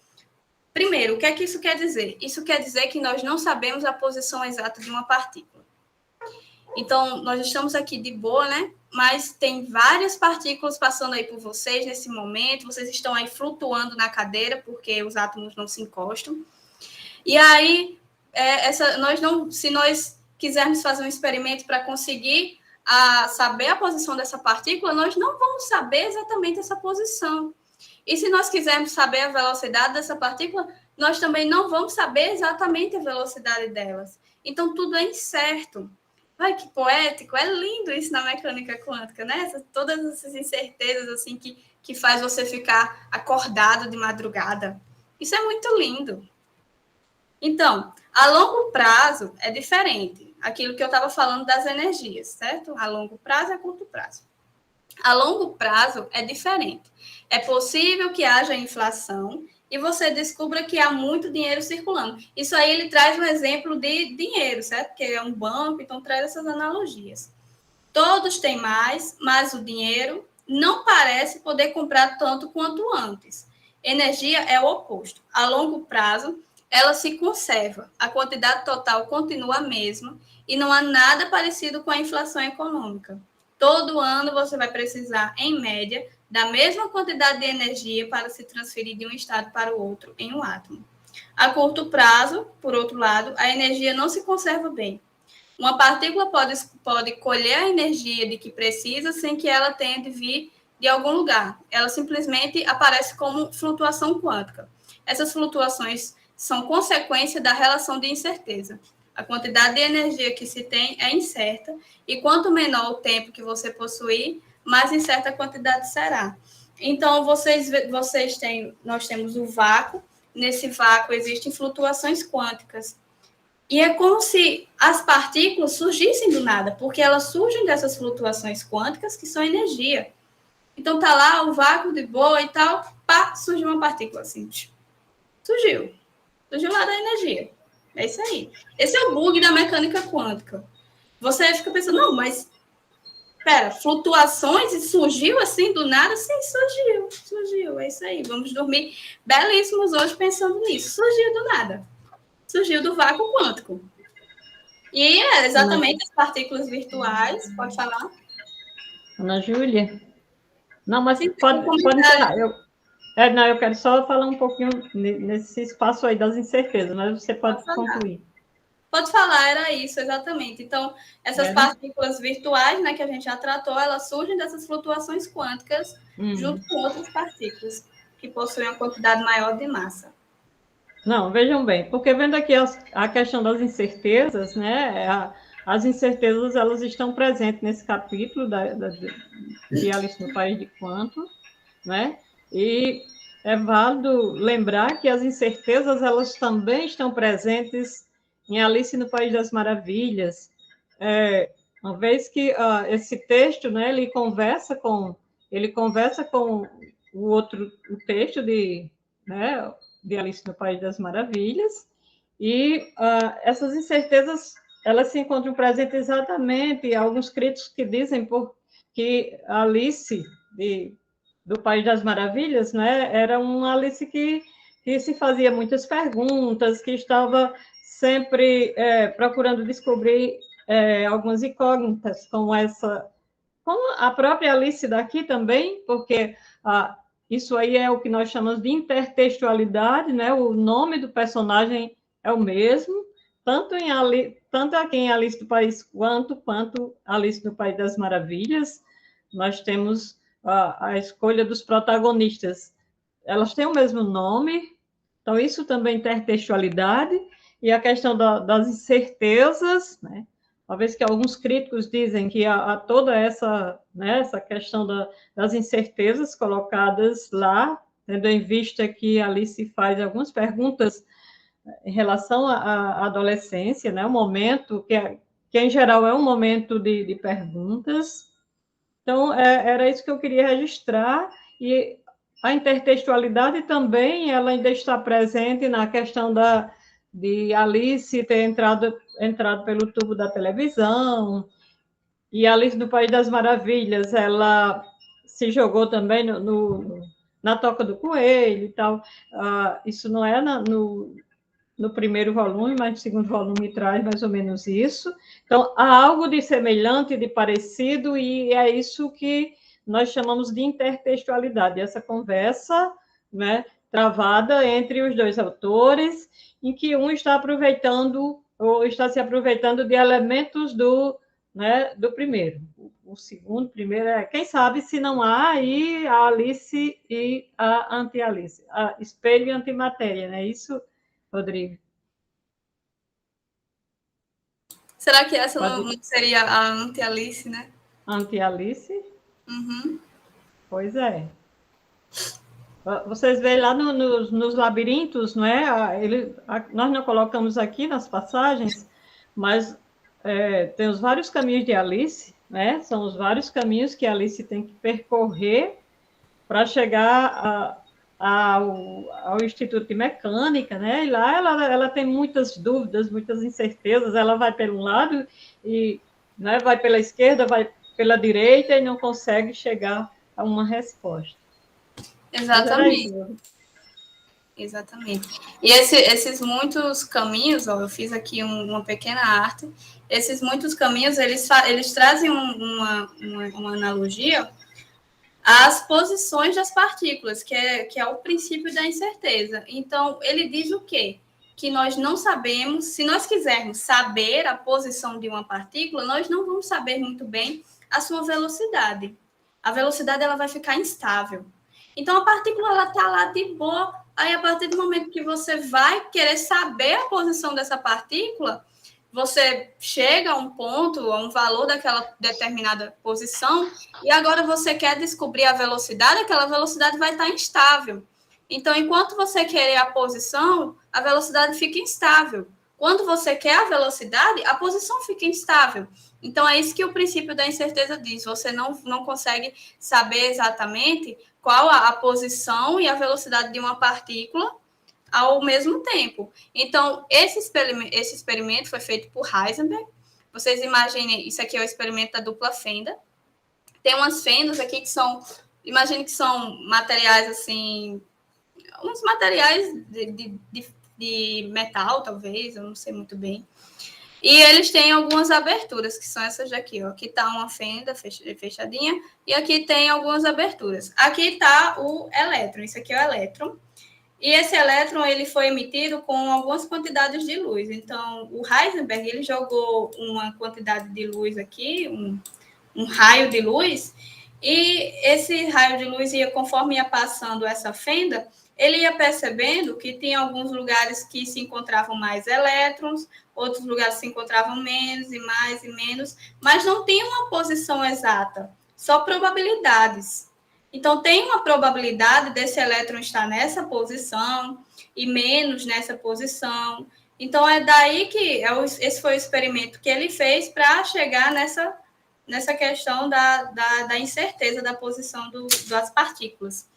Primeiro, o que é que isso quer dizer? Isso quer dizer que nós não sabemos a posição exata de uma partícula. Então, nós estamos aqui de boa, né? Mas tem várias partículas passando aí por vocês nesse momento. Vocês estão aí flutuando na cadeira, porque os átomos não se encostam. E aí, se nós quisermos fazer um experimento para conseguir saber a posição dessa partícula, nós não vamos saber exatamente essa posição. E se nós quisermos saber a velocidade dessa partícula, nós também não vamos saber exatamente a velocidade delas. Então, tudo é incerto. Ai, que poético, é lindo isso na mecânica quântica, né? Todas essas incertezas assim que faz você ficar acordado de madrugada. Isso é muito lindo. Então, a longo prazo é diferente. Aquilo que eu estava falando das energias, certo? A longo prazo e a curto prazo. A longo prazo é diferente. É possível que haja inflação e você descubra que há muito dinheiro circulando. Isso aí ele traz um exemplo de dinheiro, certo? Porque é um banco, então traz essas analogias. Todos têm mais, mas o dinheiro não parece poder comprar tanto quanto antes. Energia é o oposto. A longo prazo, ela se conserva. A quantidade total continua a mesma e não há nada parecido com a inflação econômica. Todo ano você vai precisar, em média, da mesma quantidade de energia para se transferir de um estado para o outro em um átomo. A curto prazo, por outro lado, a energia não se conserva bem. Uma partícula pode colher a energia de que precisa sem que ela tenha de vir de algum lugar. Ela simplesmente aparece como flutuação quântica. Essas flutuações são consequência da relação de incerteza. A quantidade de energia que se tem é incerta, e quanto menor o tempo que você possuir, mais incerta a quantidade será. Então, nós temos o vácuo, nesse vácuo existem flutuações quânticas. E é como se as partículas surgissem do nada, porque elas surgem dessas flutuações quânticas, que são energia. Então, tá lá o vácuo de boa e tal, pá, surge uma partícula assim. Surgiu lá da energia. É isso aí. Esse é o bug da mecânica quântica. Você fica pensando, não, mas espera, flutuações e surgiu assim do nada? Sim, surgiu, é isso aí. Vamos dormir belíssimos hoje pensando nisso. Surgiu do nada. Surgiu do vácuo quântico. E é exatamente as partículas virtuais. Pode falar? Ana Júlia? Não, mas pode encerrar. Eu quero só falar um pouquinho nesse espaço aí das incertezas, mas você pode concluir. Pode falar, era isso, exatamente. Então, essas partículas virtuais, né, que a gente já tratou, elas surgem dessas flutuações quânticas junto com outras partículas. que possuem uma quantidade maior de massa. Não, vejam bem, porque vendo aqui a questão das incertezas, né? As incertezas, elas estão presentes nesse capítulo de Alice no País de Quanto, né? E é válido lembrar que as incertezas, elas também estão presentes em Alice no País das Maravilhas, uma vez que esse texto, né, ele conversa com o texto né, de Alice no País das Maravilhas, e essas incertezas, elas se encontram presentes exatamente, alguns críticos que dizem que Alice do País das Maravilhas, né, era uma Alice que se fazia muitas perguntas, que estava sempre procurando descobrir algumas incógnitas, como a própria Alice daqui também, porque isso aí é o que nós chamamos de intertextualidade, né? O nome do personagem é o mesmo, tanto aqui em Alice do País quanto Alice no País das Maravilhas. Nós temos a escolha dos protagonistas. Elas têm o mesmo nome, então isso também é intertextualidade, e a questão das incertezas, né? Uma vez que alguns críticos dizem que há toda essa, né, essa questão das incertezas colocadas lá, tendo em vista que Alice faz algumas perguntas em relação à adolescência, né, um momento que em geral é um momento de perguntas. Então, era isso que eu queria registrar, e a intertextualidade também, ela ainda está presente na questão de Alice ter entrado pelo tubo da televisão, e Alice no País das Maravilhas, ela se jogou também na toca do coelho e tal. Isso não é no primeiro volume, mas no segundo volume traz mais ou menos isso. Então, há algo de semelhante, de parecido, e é isso que nós chamamos de intertextualidade, essa conversa, né, travada entre os dois autores, em que um está aproveitando, ou está se aproveitando de elementos do primeiro. O segundo, primeiro, quem sabe se não há aí a Alice e a anti-Alice, a espelho e antimatéria, né? Isso, Rodrigo? Será que essa não seria a anti-Alice, né? Anti-Alice? Uhum. Pois é. Vocês veem lá nos labirintos, não é? Nós não colocamos aqui nas passagens, mas tem os vários caminhos de Alice, né? São os vários caminhos que a Alice tem que percorrer para chegar ao Instituto de Mecânica, né? E lá ela tem muitas dúvidas, muitas incertezas. Ela vai pelo lado e, né, vai pela esquerda, vai pela direita e não consegue chegar a uma resposta. Exatamente. Exatamente. E esses muitos caminhos, eu fiz aqui uma pequena arte. Esses muitos caminhos, eles trazem uma analogia às posições das partículas, que é o princípio da incerteza. Então, ele diz o quê? Que nós não sabemos, se nós quisermos saber a posição de uma partícula, nós não vamos saber muito bem a sua velocidade. A velocidade ela vai ficar instável. Então, a partícula ela está lá de boa. Aí, a partir do momento que você vai querer saber a posição dessa partícula, você chega a um ponto, a um valor daquela determinada posição, e agora você quer descobrir a velocidade, aquela velocidade vai estar instável. Então, enquanto você querer a posição, a velocidade fica instável. Quando você quer a velocidade, a posição fica instável. Então, é isso que o princípio da incerteza diz. Você não consegue saber exatamente qual a posição e a velocidade de uma partícula ao mesmo tempo. Então, esse experimento foi feito por Heisenberg. Vocês imaginem, isso aqui é o experimento da dupla fenda. Tem umas fendas aqui que são, imagine que são materiais assim, uns materiais de metal, talvez, eu não sei muito bem. E eles têm algumas aberturas, que são essas daqui, ó. Aqui está uma fenda fechadinha, e aqui tem algumas aberturas. Aqui está o elétron, isso aqui é o elétron. E esse elétron, ele foi emitido com algumas quantidades de luz. Então, o Heisenberg, ele jogou uma quantidade de luz aqui, um raio de luz, E esse raio de luz ia, conforme ia passando essa fenda, ele ia percebendo que tinha alguns lugares que se encontravam mais elétrons, outros lugares se encontravam menos e mais e menos, mas não tinha uma posição exata, só probabilidades. Então, tem uma probabilidade desse elétron estar nessa posição e menos nessa posição. Então, é daí que esse foi o experimento que ele fez para chegar nessa questão da incerteza da posição das partículas.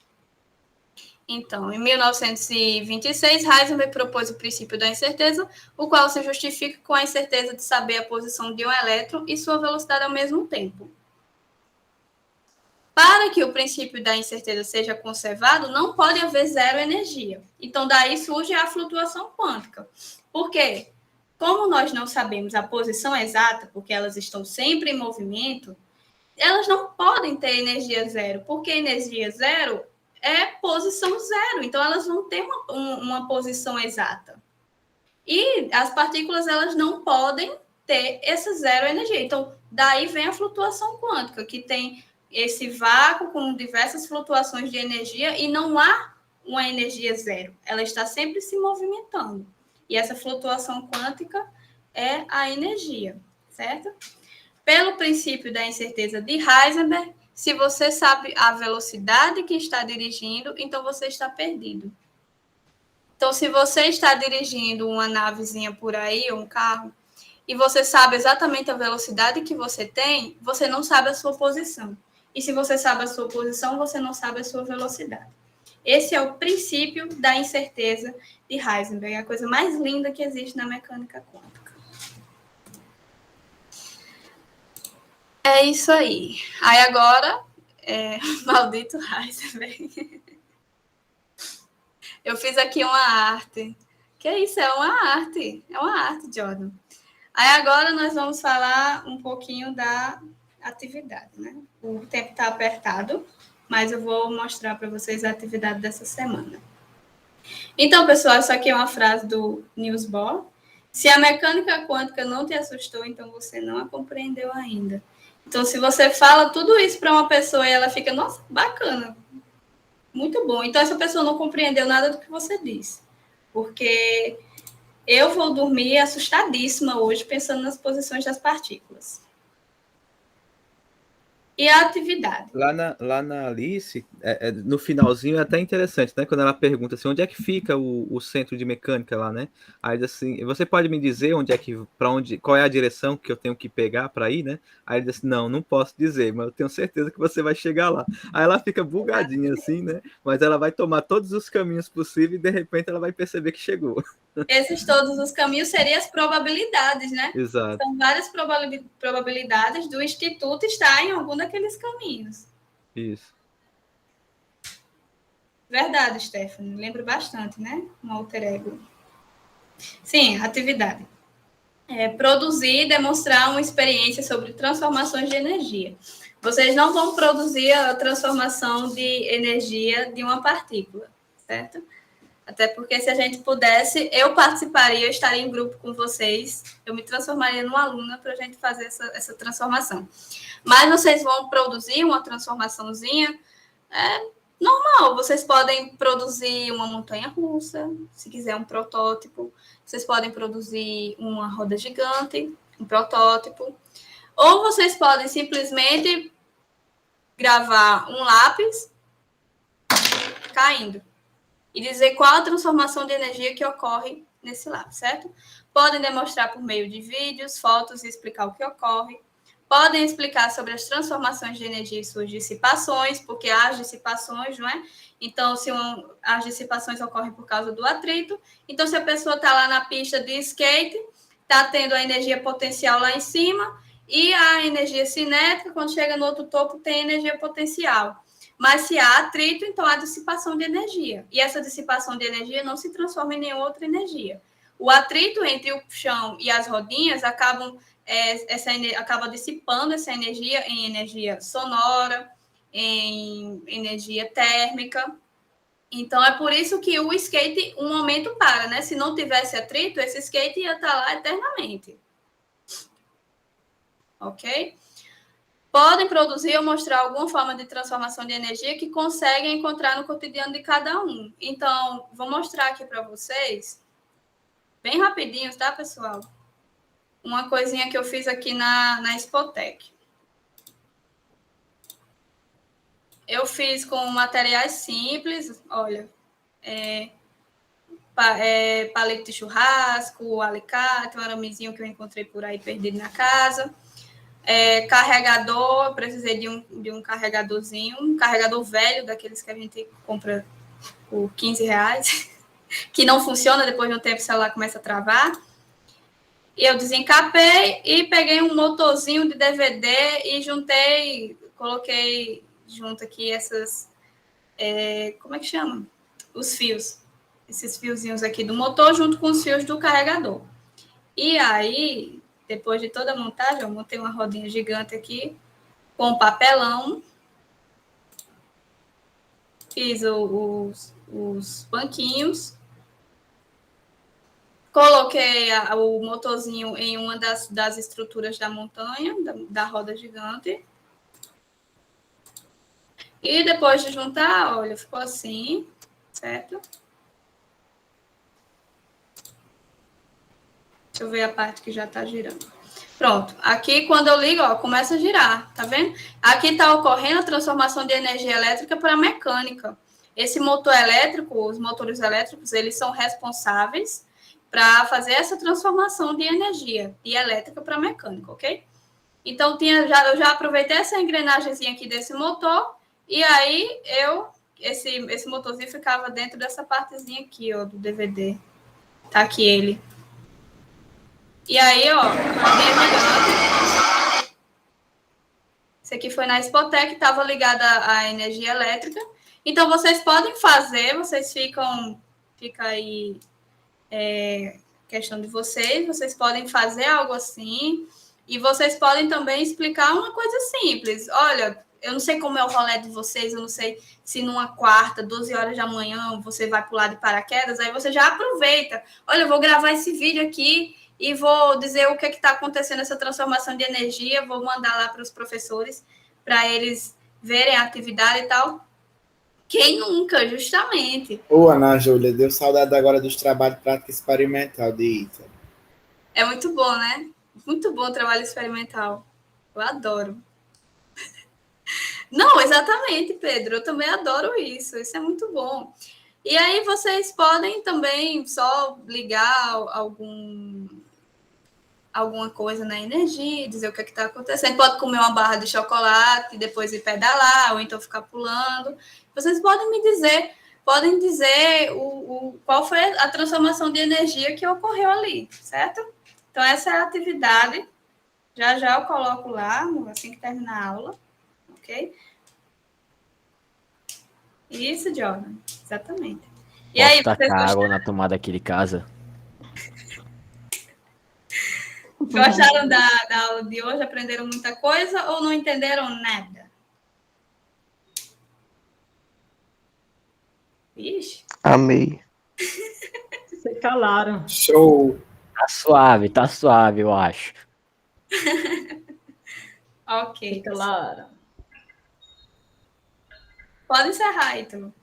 Então, em 1926, Heisenberg propôs o princípio da incerteza, o qual se justifica com a incerteza de saber a posição de um elétron e sua velocidade ao mesmo tempo. Para que o princípio da incerteza seja conservado, não pode haver zero energia. Então, daí surge a flutuação quântica. Por quê? Como nós não sabemos a posição exata, porque elas estão sempre em movimento, elas não podem ter energia zero, porque energia zero é posição zero, então elas vão ter uma posição exata. E as partículas, elas não podem ter essa zero energia. Então, daí vem a flutuação quântica, que tem esse vácuo com diversas flutuações de energia e não há uma energia zero. Ela está sempre se movimentando. E essa flutuação quântica é a energia, certo? Pelo princípio da incerteza de Heisenberg, se você sabe a velocidade que está dirigindo, então você está perdido. Então, se você está dirigindo uma navezinha por aí, ou um carro, e você sabe exatamente a velocidade que você tem, você não sabe a sua posição. E se você sabe a sua posição, você não sabe a sua velocidade. Esse é o princípio da incerteza de Heisenberg, a coisa mais linda que existe na mecânica quântica. É isso aí. Aí agora, maldito Heisenberg. Eu fiz aqui uma arte. Que é isso? É uma arte. É uma arte, Jordan. Aí agora nós vamos falar um pouquinho da atividade, né? O tempo está apertado, mas eu vou mostrar para vocês a atividade dessa semana. Então, pessoal, isso aqui é uma frase do Niels Bohr. Se a mecânica quântica não te assustou, então você não a compreendeu ainda. Então, se você fala tudo isso para uma pessoa e ela fica, nossa, bacana, muito bom. Então, essa pessoa não compreendeu nada do que você disse. Porque eu vou dormir assustadíssima hoje pensando nas posições das partículas. E a atividade. Lá na Alice, no finalzinho é até interessante, né? Quando ela pergunta assim, onde é que fica o centro de mecânica lá, né? Aí diz assim, você pode me dizer qual é a direção que eu tenho que pegar para ir, né? Aí ele diz assim, não posso dizer, mas eu tenho certeza que você vai chegar lá. Aí ela fica bugadinha assim, né? Mas ela vai tomar todos os caminhos possíveis e de repente ela vai perceber que chegou. Esses todos os caminhos seriam as probabilidades, né? Exato. São várias probabilidades do instituto estar em algum daqueles caminhos. Isso. Verdade, Stephanie. Lembro bastante, né? Um alter ego. Sim, atividade. Produzir e demonstrar uma experiência sobre transformações de energia. Vocês não vão produzir a transformação de energia de uma partícula, certo? Até porque se a gente pudesse, eu participaria, eu estaria em grupo com vocês, eu me transformaria numa aluna para a gente fazer essa transformação. Mas vocês vão produzir uma transformaçãozinha normal. Vocês podem produzir uma montanha-russa, se quiser um protótipo. Vocês podem produzir uma roda gigante, um protótipo. Ou vocês podem simplesmente gravar um lápis caindo e dizer qual a transformação de energia que ocorre nesse lápis, certo? Podem demonstrar por meio de vídeos, fotos e explicar o que ocorre. Podem explicar sobre as transformações de energia e suas dissipações, porque há as dissipações, não é? Então, as dissipações ocorrem por causa do atrito. Então, se a pessoa está lá na pista de skate, está tendo a energia potencial lá em cima e a energia cinética, quando chega no outro topo, tem energia potencial. Mas se há atrito, então há dissipação de energia. E essa dissipação de energia não se transforma em nenhuma outra energia. O atrito entre o chão e as rodinhas acaba dissipando essa energia em energia sonora, em energia térmica. Então, é por isso que o skate, um momento para, né? Se não tivesse atrito, esse skate ia estar lá eternamente. Ok? podem produzir ou mostrar alguma forma de transformação de energia que conseguem encontrar no cotidiano de cada um. Então, vou mostrar aqui para vocês, bem rapidinho, tá, pessoal? Uma coisinha que eu fiz aqui na Spotec. Eu fiz com materiais simples, olha, palito de churrasco, alicate, um aramezinho que eu encontrei por aí perdido na casa. Carregador, eu precisei de um carregadorzinho, um carregador velho, daqueles que a gente compra por R$15, que não funciona, depois de um tempo o celular começa a travar. E eu desencapei e peguei um motorzinho de DVD e juntei, coloquei junto aqui essas, como é que chama? Os fios, esses fiozinhos aqui do motor junto com os fios do carregador. E aí, depois de toda a montagem, eu montei uma rodinha gigante aqui com papelão, fiz os banquinhos, coloquei o motorzinho em uma das estruturas da montanha, da roda gigante. E depois de juntar, olha, ficou assim, certo? Deixa eu ver a parte que já está girando. Pronto. Aqui, quando eu ligo, ó, começa a girar, tá vendo? Aqui está ocorrendo a transformação de energia elétrica para mecânica. Esse motor elétrico, os motores elétricos, eles são responsáveis para fazer essa transformação de energia de elétrica para mecânica, ok? Então, eu já aproveitei essa engrenagemzinha aqui desse motor, e aí esse motorzinho ficava dentro dessa partezinha aqui, ó, do DVD. Tá aqui ele. E aí, ó, esse aqui foi na Spotec, estava ligada à energia elétrica. Então, vocês podem fazer, fica aí questão de vocês podem fazer algo assim, e vocês podem também explicar uma coisa simples. Olha, eu não sei como é o rolê de vocês, eu não sei se numa quarta, 12 horas da manhã, você vai pular de paraquedas, aí você já aproveita. Olha, eu vou gravar esse vídeo aqui e vou dizer o que está acontecendo essa transformação de energia, vou mandar lá para os professores, para eles verem a atividade e tal. Quem nunca, justamente. Ô, Ana Júlia, deu saudade agora dos trabalhos prático experimental de Ítalo. É muito bom, né? Muito bom o trabalho experimental. Eu adoro. Não, exatamente, Pedro. Eu também adoro isso. Isso é muito bom. E aí vocês podem também só ligar alguma coisa na energia, dizer o que está acontecendo. Pode comer uma barra de chocolate, depois ir pedalar, ou então ficar pulando. Vocês podem me dizer, qual foi a transformação de energia que ocorreu ali, certo? Então, essa é a atividade. Já eu coloco lá, assim que terminar a aula, ok? Isso, Jordan, exatamente. E Posso aí, tacar água na tomada aqui de casa? Gostaram da aula de hoje? Aprenderam muita coisa ou não entenderam nada? Ixi. Amei. Se calaram. Show. Tá suave, eu acho. Ok. Se calaram. Pode encerrar, então.